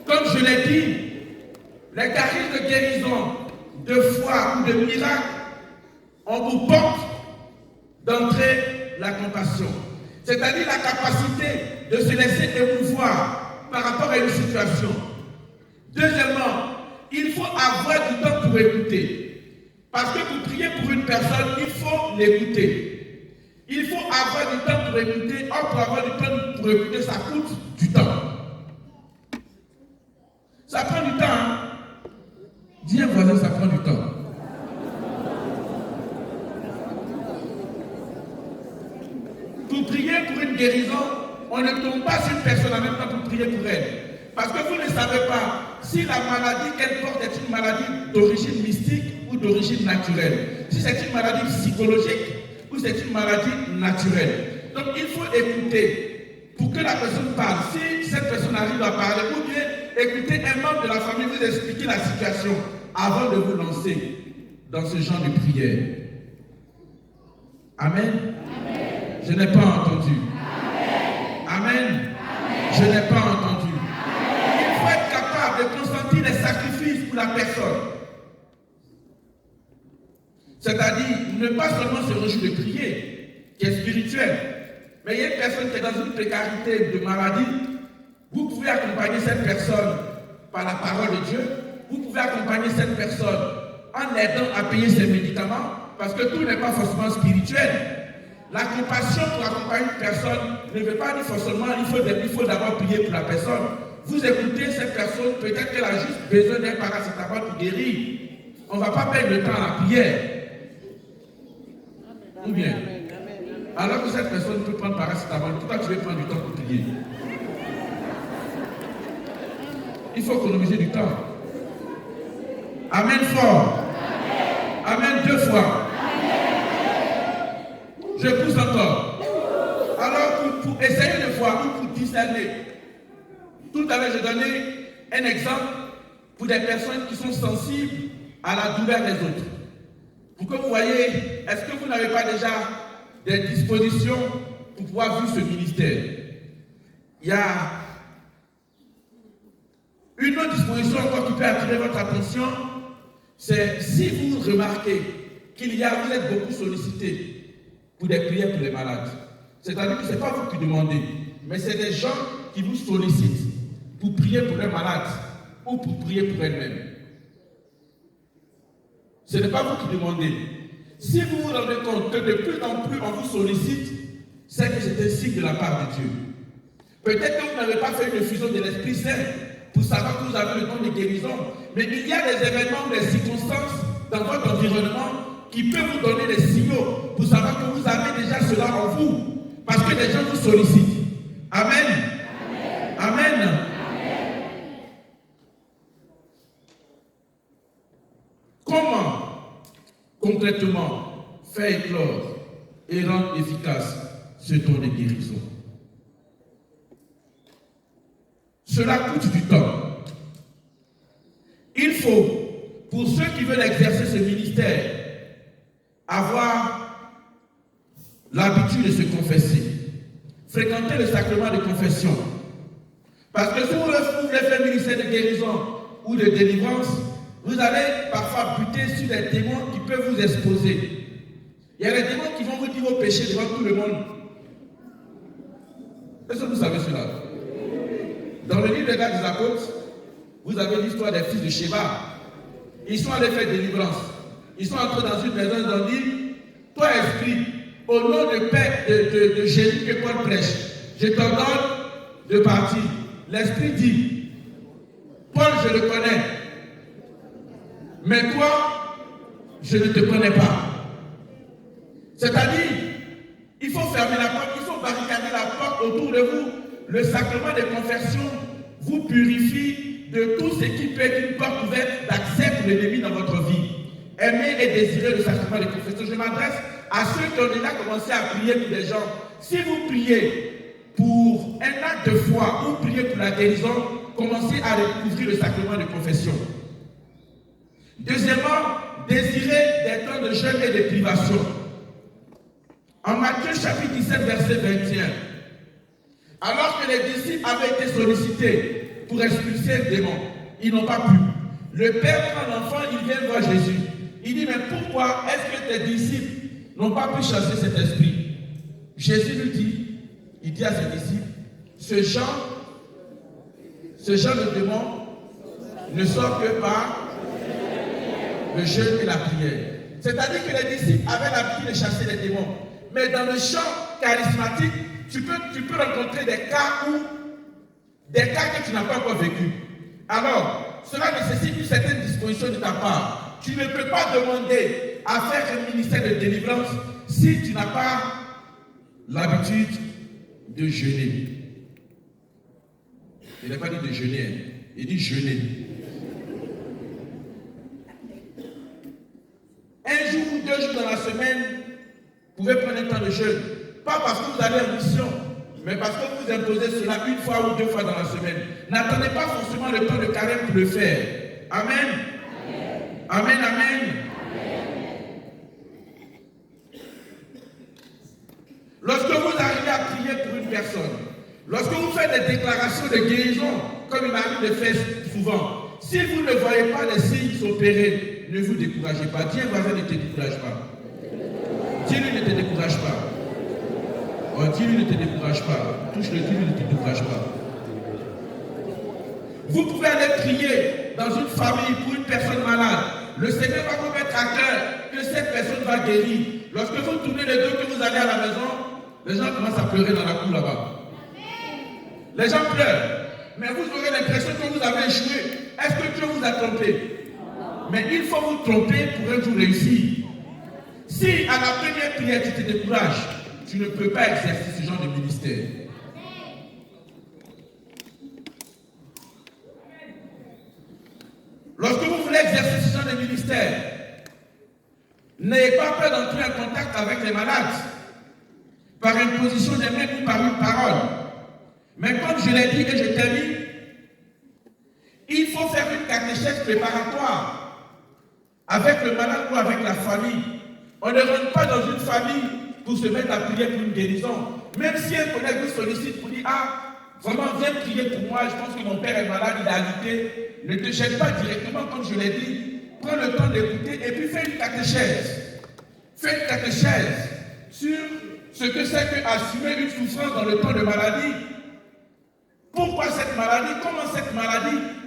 Comme je l'ai dit, les charismes de guérison, de foi ou de miracle, on vous porte d'entrer la compassion. C'est-à-dire la capacité de se laisser émouvoir par rapport à une situation. Deuxièmement, il faut avoir du temps pour écouter. Parce que pour prier pour une personne, il faut l'écouter. Il faut avoir du temps pour écouter. Or, pour avoir du temps pour écouter, ça coûte du temps. Ça prend du temps. Hein? Dis à un voisin, ça prend du temps. Pour prier pour une guérison, on ne tombe pas sur une personne en même temps pour prier pour elle. Parce que vous ne savez pas si la maladie qu'elle porte est une maladie d'origine mystique ou d'origine naturelle. Si c'est une maladie psychologique ou c'est une maladie naturelle. Donc il faut écouter pour que la personne parle. Si cette personne arrive à parler, ou bien écouter un membre de la famille vous expliquer la situation avant de vous lancer dans ce genre de prière. Amen. Amen. Je n'ai pas entendu. Amen. Amen. Je n'ai pas entendu. Amen. Il faut être capable de consentir des sacrifices pour la personne. C'est-à-dire, ne pas seulement se réjouir de prier, qui est spirituel, mais il y a une personne qui est dans une précarité de maladie. Vous pouvez accompagner cette personne par la parole de Dieu. Vous pouvez accompagner cette personne en l'aidant à payer ses médicaments, parce que tout n'est pas forcément spirituel. La compassion pour accompagner une personne ne veut pas dire forcément il faut d'abord prier pour la personne. Vous écoutez cette personne, peut-être qu'elle a juste besoin d'un paracétamol pour guérir. On ne va pas perdre le temps à la prière. Ou bien, alors que cette personne peut prendre paracétamol, pourquoi tu veux prendre du temps pour prier? Il faut économiser du temps. Amen fort. Amen 2 fois. Je pousse encore. Alors, pour essayer de voir ou pour discerner. Tout à l'heure, j'ai donné un exemple pour des personnes qui sont sensibles à la douleur des autres. Pour que vous voyez, est-ce que vous n'avez pas déjà des dispositions pour pouvoir vivre ce ministère? Il y a une autre disposition encore qui peut attirer votre attention, c'est si vous remarquez vous êtes beaucoup sollicité pour des prières pour les malades. C'est-à-dire que ce n'est pas vous qui demandez, mais c'est des gens qui vous sollicitent pour prier pour les malades ou pour prier pour elles-mêmes. Ce n'est pas vous qui demandez. Si vous vous rendez compte que de plus en plus on vous sollicite, c'est que c'est un signe de la part de Dieu. Peut-être que vous n'avez pas fait une fusion de l'Esprit Saint pour savoir que vous avez le don de guérison, mais il y a des événements, des circonstances dans votre environnement qui peuvent vous donner des signaux pour savoir que vous avez déjà cela en vous, parce que les gens vous sollicitent. Amen. Amen. Amen. Amen. Comment concrètement faire éclore et rendre efficace ce don de guérison? Cela coûte du temps. Il faut, pour ceux qui veulent exercer ce ministère, avoir l'habitude de se confesser, fréquenter le sacrement de confession. Parce que si vous voulez faire le ministère de guérison ou de délivrance, vous allez parfois buter sur des démons qui peuvent vous exposer. Il y a des démons qui vont vous dire vos péchés devant tout le monde. Est-ce que vous savez cela? Dans le livre des Actes des Apôtres, vous avez l'histoire des fils de Sheba. Ils sont allés faire délivrance. Ils sont entrés dans une maison, ils ont dit, toi esprit, au nom de Jésus que Paul prêche, je t'ordonne de partir. L'esprit dit, Paul, je le connais, mais toi, je ne te connais pas. C'est-à-dire, il faut fermer la porte, il faut barricader la porte autour de vous. Le sacrement de conversion vous purifie de tout ce qui peut être une porte ouverte d'accès pour l'ennemi dans votre vie. Aimez et désirez le sacrement de confession. Je m'adresse à ceux qui ont déjà commencé à prier pour des gens. Si vous priez pour un acte de foi ou priez pour la guérison, commencez à découvrir le sacrement de confession. Deuxièmement, désirez des temps de jeûne et de privation. En Matthieu chapitre 17, verset 21, alors que les disciples avaient été sollicités pour expulser le démon, ils n'ont pas pu. Le père prend l'enfant, il vient voir Jésus. Il dit, mais pourquoi est-ce que tes disciples n'ont pas pu chasser cet esprit? Jésus lui dit, il dit à ses disciples, ce genre de démon ne sort que par le jeûne et la prière. C'est-à-dire que les disciples avaient l'habitude de chasser les démons. Mais dans le champ charismatique, tu peux rencontrer des cas que tu n'as pas encore vécu. Alors, cela nécessite une certaine disposition de ta part. Tu ne peux pas demander à faire un ministère de délivrance si tu n'as pas l'habitude de jeûner. Il n'a pas dit de jeûner, il dit jeûner. Un jour ou 2 jours dans la semaine, vous pouvez prendre un temps de jeûne. Pas parce que vous allez en mission, mais parce que vous imposez cela 1 fois ou 2 fois dans la semaine. N'attendez pas forcément le temps de carême pour le faire. Amen. Amen, amen. Lorsque vous arrivez à prier pour une personne, lorsque vous faites des déclarations de guérison, comme il m'arrive de faire souvent, si vous ne voyez pas les signes s'opérer, ne vous découragez pas. Dis un voisin, ne te décourage pas. Dis-lui, ne te décourage pas. Oh, dis-lui, ne te décourage pas. Touche-le, dis-lui, ne te décourage pas. Vous pouvez aller prier dans une famille pour une personne malade. Le Seigneur va vous mettre à cœur que cette personne va guérir. Lorsque vous tournez les dos, que vous allez à la maison, les gens commencent à pleurer dans la cour là-bas. Les gens pleurent. Mais vous aurez l'impression que vous avez échoué. Est-ce que Dieu vous a trompé? Mais il faut vous tromper pour un jour réussir. Si à la première prière tu te décourages, tu ne peux pas exercer ce genre de ministère. Lorsque vous voulez exercer ce genre de ministère, n'ayez pas peur d'entrer en contact avec les malades, par imposition des mains ou par une parole. Mais comme je l'ai dit et je termine, il faut faire une catéchèse préparatoire avec le malade ou avec la famille. On ne rentre pas dans une famille pour se mettre à prier pour une guérison. Même si un collègue vous sollicite pour dire, ah, vraiment viens prier pour moi, je pense que mon père est malade, il a alité. Ne te jette pas directement comme je l'ai dit. Prends le temps d'écouter et puis fais une catéchèse. Fais une catéchèse sur ce que c'est qu'assumer une souffrance dans le temps de maladie. Pourquoi cette maladie?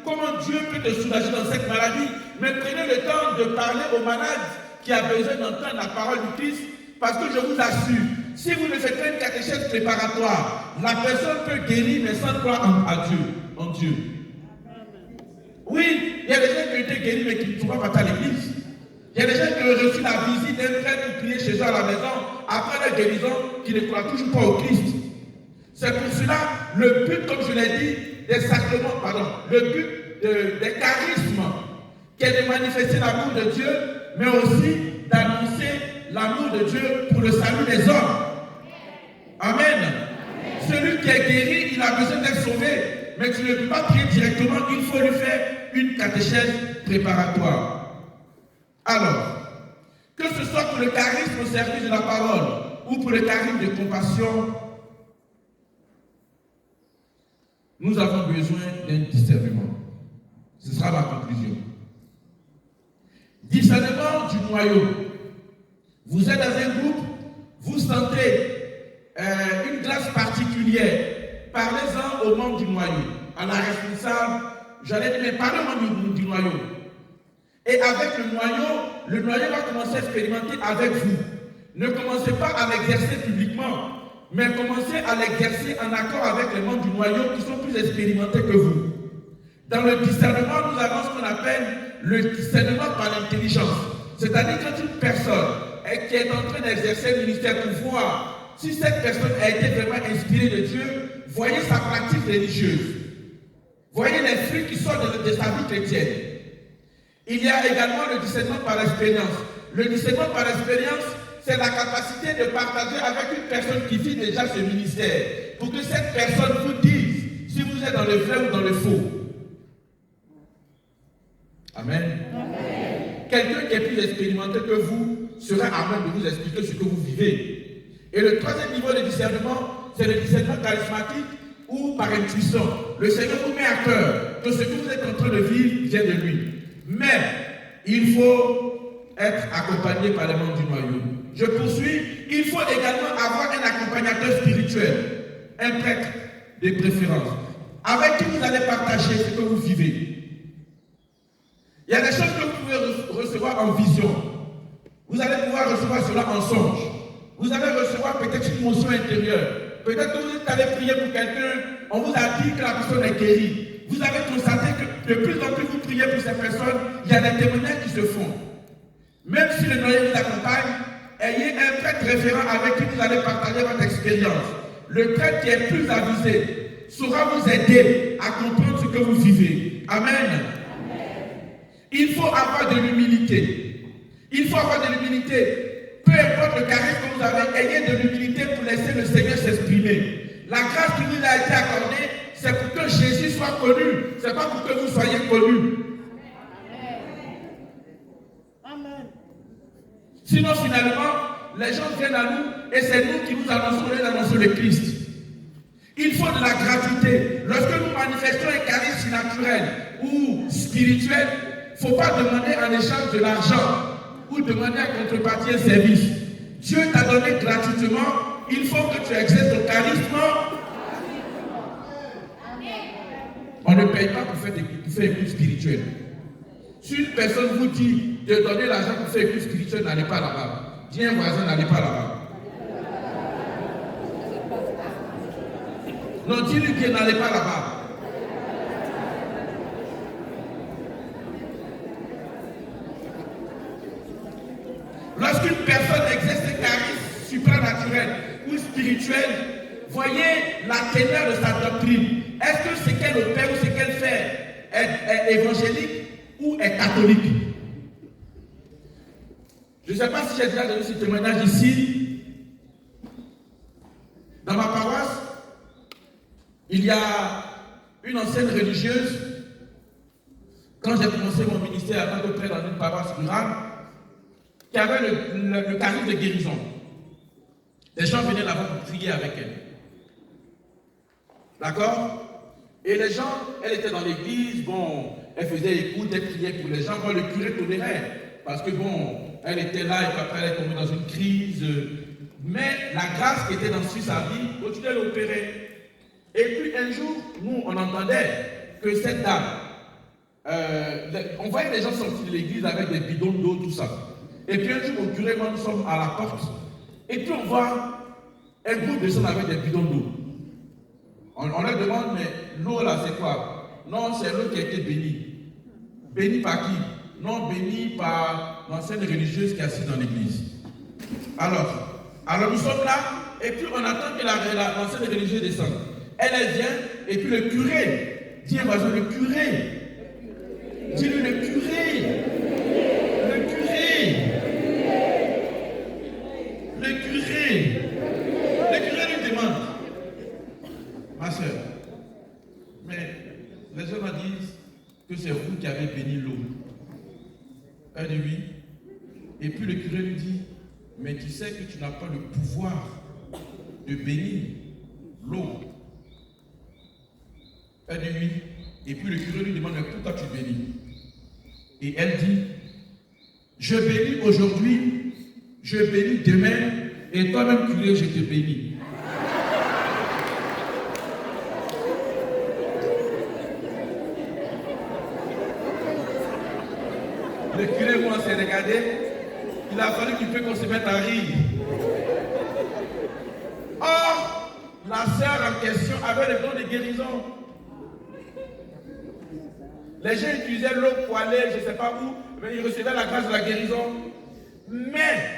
Comment Dieu peut te soulager dans cette maladie? Mais prenez le temps de parler aux malades qui a besoin d'entendre la parole du Christ, parce que je vous assure, si vous ne faites pas une catéchèse préparatoire, la personne peut guérir mais sans croire en Dieu. Oui, il y a des gens qui ont été guéris mais qui ne sont pas partis à l'église. Il y a des gens qui ont reçu la visite d'un prêtre pour prier chez eux à la maison, après la guérison, qui ne croient toujours pas au Christ. C'est pour cela, le but, comme je l'ai dit, des sacrements, le but des charismes, qui est de manifester l'amour de Dieu, mais aussi d'annoncer l'amour de Dieu pour le salut des hommes. Amen. Celui qui est guéri, il a besoin d'être sauvé. mais tu ne peux pas prier directement, il faut lui faire une catéchèse préparatoire. Alors, que ce soit pour le charisme au service de la parole ou pour le charisme de compassion, nous avons besoin d'un discernement. Ce sera ma conclusion. Discernement du noyau. Vous êtes dans un groupe, vous sentez une grâce particulière. Parlez-en aux membres du noyau. À la responsable, j'allais dire, mais parlez-moi du noyau. Et avec le noyau va commencer à expérimenter avec vous. Ne commencez pas à l'exercer publiquement, mais commencez à l'exercer en accord avec les membres du noyau qui sont plus expérimentés que vous. Dans le discernement, nous avons ce qu'on appelle le discernement par l'intelligence. C'est-à-dire quand une personne qui est en train d'exercer le ministère pour voir si cette personne a été vraiment inspirée de Dieu, voyez sa pratique religieuse. Voyez les fruits qui sortent de sa vie chrétienne. Il y a également le discernement par l'expérience. Le discernement par l'expérience, c'est la capacité de partager avec une personne qui vit déjà ce ministère, pour que cette personne vous dise si vous êtes dans le vrai ou dans le faux. Amen. Amen. Quelqu'un qui est plus expérimenté que vous sera à même de vous expliquer ce que vous vivez. Et le troisième niveau de discernement, c'est le discernement charismatique ou par intuition. Le Seigneur vous met à cœur que ce que vous êtes en train de vivre vient de lui. Mais il faut être accompagné par les membres du noyau. Je poursuis. Il faut également avoir un accompagnateur spirituel, un prêtre de préférence, avec qui vous allez partager ce que vous vivez. Il y a des choses que vous pouvez recevoir en vision. Vous allez pouvoir recevoir cela en songe. Vous allez recevoir peut-être une motion intérieure. Peut-être que vous allez prier pour quelqu'un, on vous a dit que la personne est guérie. Vous avez constaté que de plus en plus vous priez pour cette personne, il y a des témoignages qui se font. Même si le noyau vous accompagne, ayez un prêtre référent avec qui vous allez partager votre expérience. Le prêtre qui est plus avisé saura vous aider à comprendre ce que vous vivez. Amen. Il faut avoir de l'humilité. Il faut avoir de l'humilité. Peu importe le charisme que vous avez, ayez de l'humilité pour laisser le Seigneur s'exprimer. La grâce qui vous a été accordée, c'est pour que Jésus soit connu. Ce n'est pas pour que vous soyez connu. Amen. Sinon, finalement, les gens viennent à nous et c'est nous qui vous annonçons le Christ. Il faut de la gratuité. Lorsque nous manifestons un charisme naturel ou spirituel, il ne faut pas demander en échange de l'argent ou demander en contrepartie un service. Dieu t'a donné gratuitement, il faut que tu exerces ton charisme. On ne paye pas pour faire un culte spirituel. Si une personne vous dit de donner l'argent pour faire un culte spirituel, n'allez pas là-bas. Dis à un voisin, n'allez pas là-bas. Non, dis-lui bien, n'allez pas là-bas. Lorsqu'une personne exerce un charisme supranaturel ou spirituel, voyez la teneur de sa doctrine. Est-ce que ce qu'elle opère ou ce qu'elle fait est évangélique ou est catholique? Je ne sais pas si j'ai déjà donné ce témoignage ici. Dans ma paroisse, il y a une ancienne religieuse. Quand j'ai commencé mon ministère à tant que prêtre dans une paroisse rurale, qui avait le charisme de guérison. Les gens venaient là-bas pour prier avec elle. D'accord? Et les gens, elle était dans l'église, bon, elle faisait écoute, elle priait pour les gens, bon, le curé tolérait. Parce que bon, elle était là et puis après elle est tombée dans une crise. Mais la grâce qui était dans sa vie continuait à l'opérer. Et puis un jour, nous, on entendait que cette dame, on voyait les gens sortir de l'église avec des bidons d'eau, tout ça. Et puis un jour, au curé, moi, nous sommes à la porte. Et puis on voit un groupe de gens avec des bidons d'eau. On leur demande, mais l'eau là, c'est quoi? Non, c'est l'eau qui a été bénie. Bénie par qui? Non, bénie par l'ancienne religieuse qui est assise dans l'église. Alors nous sommes là, et puis on attend que l'ancienne religieuse descende. Elle vient, et puis le curé, dis un voisin, le curé. Dis-lui le curé. Le curé lui demande, ma soeur, mais l'eau. Elle dit oui. Et puis le curé lui dit, mais tu sais que tu n'as pas le pouvoir de bénir l'eau. Elle dit oui. Et puis le curé lui demande, mais pourquoi tu bénis? Et elle dit, je bénis aujourd'hui, je bénis demain, et toi-même curé, je te bénis. Le curé, moi, s'est regardé, il a fallu qu'il peut qu'on se mette à rire. Or, la sœur en question avait le don de guérison. Les gens utilisaient l'eau pour aller, je ne sais pas où, mais ils recevaient la grâce de la guérison. Mais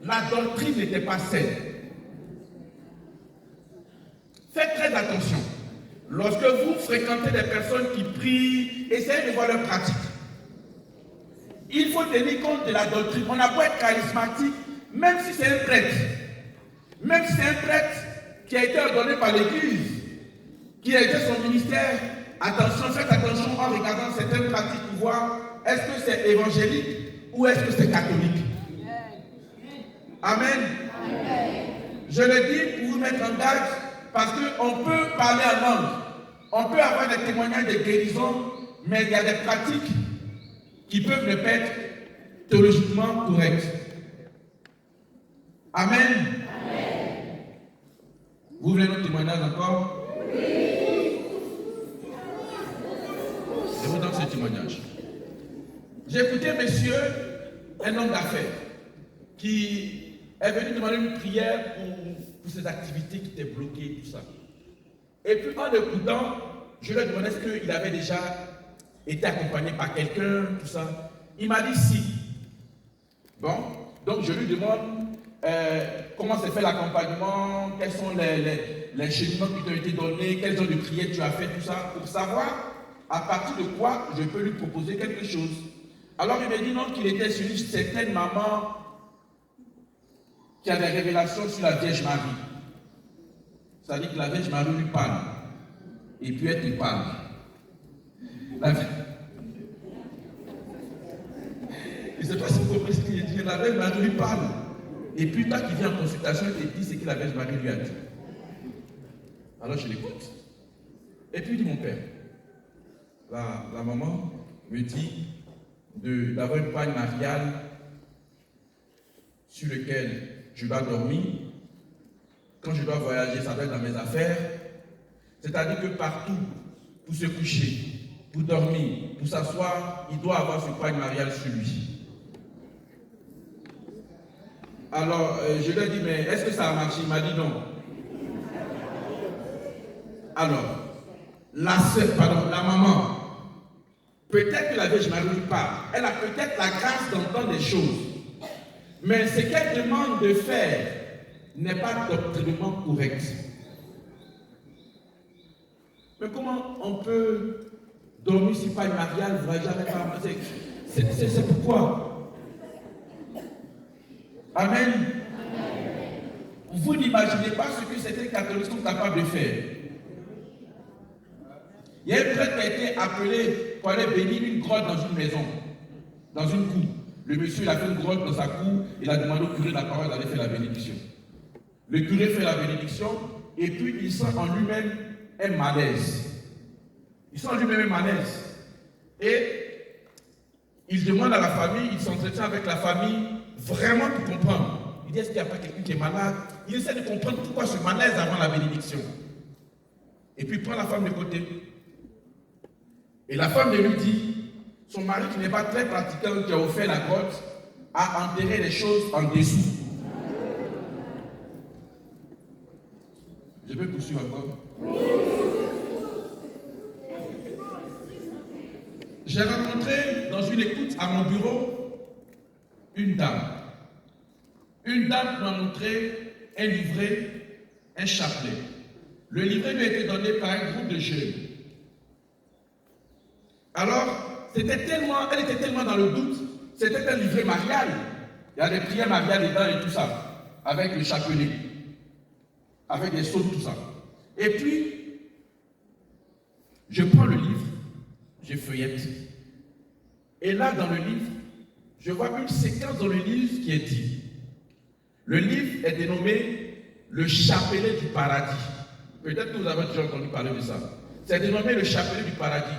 la doctrine n'était pas saine. Faites très attention. Lorsque vous fréquentez des personnes qui prient, essayez de voir leur pratique. Il faut tenir compte de la doctrine. On a beau être charismatique, même si c'est un prêtre, même si c'est un prêtre qui a été ordonné par l'Église, qui a été son ministère, attention, faites attention en regardant certaines pratiques pour voir est-ce que c'est évangélique ou est-ce que c'est catholique. Amen. Je le dis pour vous mettre en garde parce qu'on peut parler en langue, on peut avoir des témoignages de guérison, mais il y a des pratiques qui peuvent ne pas être théologiquement correctes. Amen. Vous voulez notre témoignage encore? Je vous donne ce témoignage. J'ai écouté monsieur, un homme d'affaires, qui est venu demander une prière pour ses activités qui étaient bloquées, tout ça. Et puis en écoutant, je lui ai demandé est-ce qu'il avait déjà été accompagné par quelqu'un, tout ça. Il m'a dit si. Bon, donc je lui demande comment s'est fait l'accompagnement, quels sont les cheminements qui t'ont été donnés, quels genre de prières tu as fait, tout ça, pour savoir à partir de quoi je peux lui proposer quelque chose. Alors il m'a dit non, qu'il était sur une certaine maman qui a des révélations sur la Vierge Marie. Ça dit que la Vierge Marie lui parle. Et puis elle te parle. Je ne sais pas si vous comprenez ce qu'il dit. La Vierge Marie lui parle. Et puis toi qui viens en consultation, il te dit ce que la Vierge Marie lui a dit. Alors je l'écoute. Et puis il dit mon père, la maman me dit d'avoir une paille mariale sur laquelle je dois dormir. Quand je dois voyager, ça doit être dans mes affaires. C'est-à-dire que partout, pour se coucher, pour dormir, pour s'asseoir, il doit avoir ce paille mariale sur lui. Alors, je lui ai dit, mais est-ce que ça a marché? Il m'a dit non. Alors, la maman, peut-être que la Vierge Marie lui parle. Elle a peut-être la grâce d'entendre des choses. Mais ce qu'elle demande de faire n'est pas doctrinement correct. Mais comment on peut dormir sur paille mariale, voyager avec la maman? C'est pourquoi. Amen. Vous n'imaginez pas ce que certains catholiques sont capables de faire. Il y a un prêtre qui a été appelé pour aller bénir une grotte dans une maison, dans une cour. Le monsieur il a fait une grotte dans sa cour, il a demandé au curé de la parole d'aller faire la bénédiction. Le curé fait la bénédiction et puis il sent en lui-même un malaise. Il sent en lui-même un malaise. Et il demande à la famille, il s'entretient avec la famille vraiment pour comprendre. Il dit est-ce qu'il n'y a pas quelqu'un qui est malade? Il essaie de comprendre pourquoi ce malaise avant la bénédiction. Et puis il prend la femme de côté. Et la femme lui dit, son mari qui n'est pas très pratiquant, qui a offert la grotte, a enterré les choses en dessous. Je peux poursuivre encore? J'ai rencontré dans une écoute à mon bureau une dame. Une dame m'a montré un livret, un chapelet. Le livret lui a été donné par un groupe de jeunes. Alors, elle était tellement dans le doute, c'était un livret marial. Il y a des prières mariales dedans et tout ça, avec le chapelet, avec des sauts, tout ça. Et puis, je prends le livre, je feuillette. Et là, dans le livre, je vois une séquence dans le livre qui est dit. Le livre est dénommé Le Chapelet du Paradis. Peut-être que vous avez déjà entendu parler de ça. C'est dénommé le Chapelet du Paradis.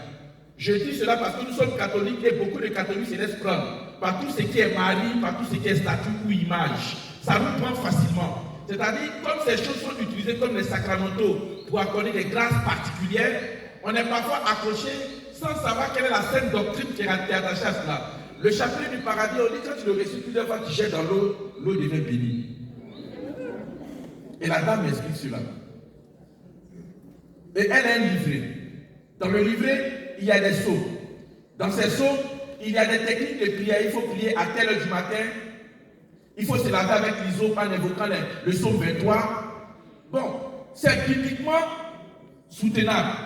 Je dis cela parce que nous sommes catholiques et beaucoup de catholiques se laissent prendre par tout ce qui est Marie, par tout ce qui est statue ou image. Ça nous prend facilement. C'est-à-dire, comme ces choses sont utilisées comme les sacramentaux pour accorder des grâces particulières, on est parfois accroché sans savoir quelle est la sainte doctrine qui est attachée à cela. Le chapelet du paradis, on dit quand tu le récites plusieurs fois, tu jettes dans l'eau, l'eau devient bénie. Et la dame explique cela. Et elle a un livret. Dans le livret, il y a des sceaux. Dans ces sceaux, il y a des techniques de prière. Il faut prier à telle heure du matin. Il faut se laver avec l'hysope en évoquant le psaume 23. Bon, c'est bibliquement soutenable.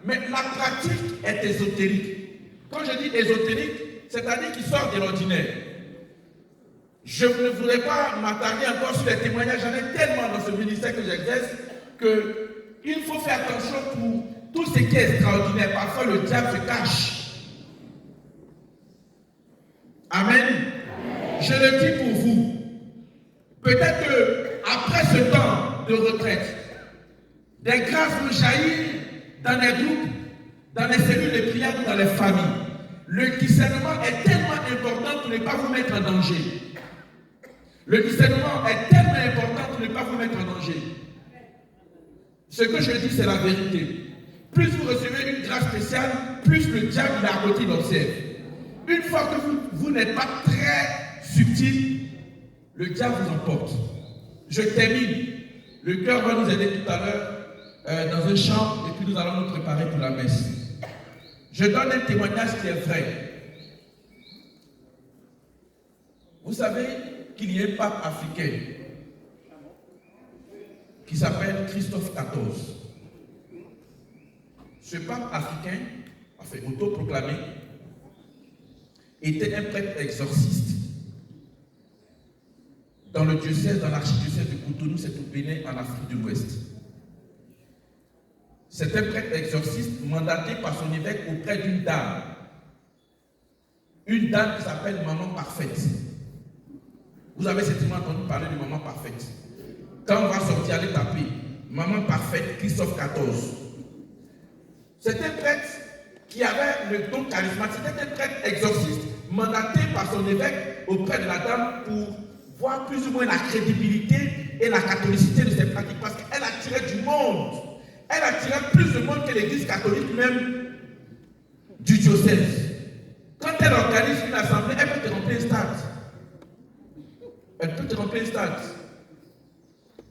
Mais la pratique est ésotérique. Quand je dis ésotérique, c'est-à-dire qu'il sort de l'ordinaire. Je ne voudrais pas m'attarder encore sur les témoignages. J'en ai tellement dans ce ministère que j'exerce qu'il faut faire attention pour tout ce qui est extraordinaire. Parfois, le diable se cache. Amen. Je le dis pour vous. Peut-être qu'après ce temps de retraite, des grâces vont jaillir dans les groupes, dans les cellules de prière ou dans les familles. Le discernement est tellement important pour ne pas vous mettre en danger. Le discernement est tellement important pour ne pas vous mettre en danger. Ce que je dis, c'est la vérité. Plus vous recevez une grâce spéciale, plus le diable est à côté l'observe. Une fois que vous n'êtes pas très subtil, le diable vous emporte. Je termine. Le cœur va nous aider tout à l'heure dans un chant et puis nous allons nous préparer pour la messe. Je donne un témoignage qui est vrai. Vous savez qu'il y a un pape africain qui s'appelle Christophe XIV. Ce pape africain, enfin autoproclamé, était un prêtre exorciste dans le diocèse, dans l'archidiocèse de Cotonou, c'est au Bénin, en Afrique de l'Ouest. C'est un prêtre exorciste mandaté par son évêque auprès d'une dame. Une dame qui s'appelle Maman Parfaite. Vous avez certainement entendu parler de Maman Parfaite. Quand on va sortir, allez taper Maman Parfaite, Christophe XIV. C'est un prêtre qui avait le don charismatique. C'était un prêtre exorciste mandaté par son évêque auprès de la dame pour voir plus ou moins la crédibilité et la catholicité de ses pratiques parce qu'elle attirait du monde. Elle attirait plus de monde que l'église catholique même du diocèse. Quand elle organise une assemblée, elle peut te remplir un stade. Elle peut te remplir un stade.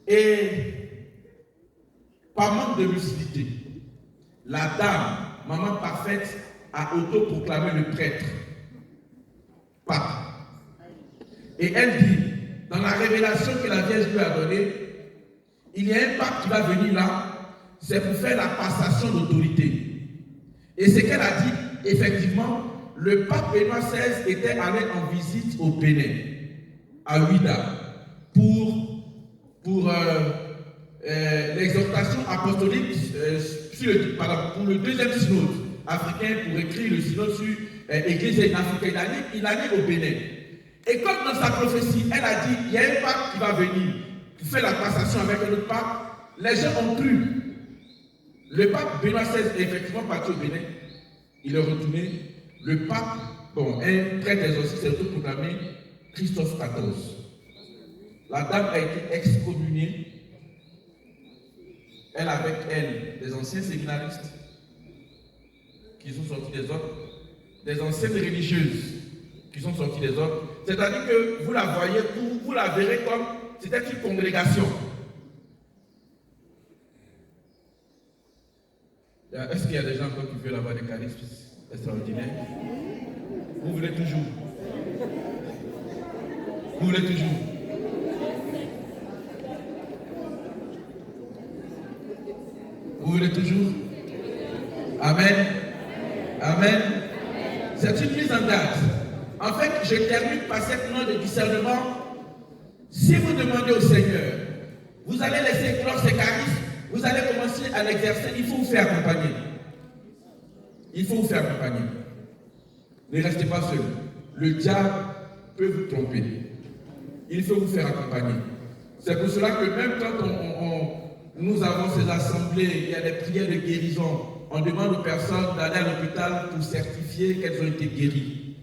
Et par manque de lucidité, la dame, Maman Parfaite, a autoproclamé le prêtre pape. Et elle dit, dans la révélation que la Vierge lui a donnée, il y a un pape qui va venir là, c'est pour faire la passation d'autorité. Et ce qu'elle a dit, effectivement, le pape Benoît XVI était allé en visite au Bénin, à Ouida, pour l'exhortation apostolique pour le deuxième synode africain, pour écrire le synode sur l'Église africaine. Il allait au Bénin. Et comme dans sa prophétie, elle a dit, il y a un pape qui va venir, qui fait la passation avec un autre pape, les gens ont cru. Le pape Benoît XVI est effectivement parti au Bénin. Il est retourné. Le pape, un prêtre exorciste, s'est autoproclamé Christophe XIV. La dame a été excommuniée. Elle avec elle, des anciens séminaristes qui sont sortis des ordres, des anciennes religieuses qui sont sorties des ordres. C'est-à-dire que vous la voyez, vous la verrez comme c'était une congrégation. Est-ce qu'il y a des gens encore qui veulent avoir des charismes extraordinaires? Vous voulez toujours? Vous voulez toujours? Vous voulez toujours? Amen. Amen. C'est une mise en garde. En fait, je termine par cette note de discernement. Si vous demandez au Seigneur, vous allez laisser éclore ces charismes, vous allez commencer à l'exercer, il faut vous faire accompagner. Il faut vous faire accompagner. Ne restez pas seul. Le diable peut vous tromper. Il faut vous faire accompagner. C'est pour cela que même quand nous avons ces assemblées, il y a des prières de guérison, on demande aux personnes d'aller à l'hôpital pour certifier qu'elles ont été guéries.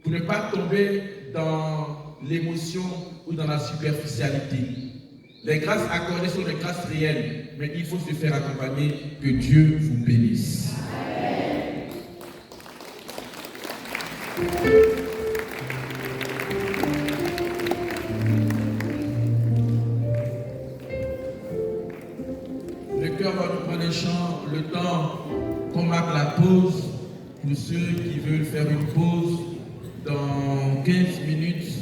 Pour ne pas tomber dans l'émotion ou dans la superficialité. Les grâces accordées sont des grâces réelles, mais il faut se faire accompagner. Que Dieu vous bénisse. Le cœur va nous prendre les chants, le temps qu'on marque la pause. Pour ceux qui veulent faire une pause, dans 15 minutes,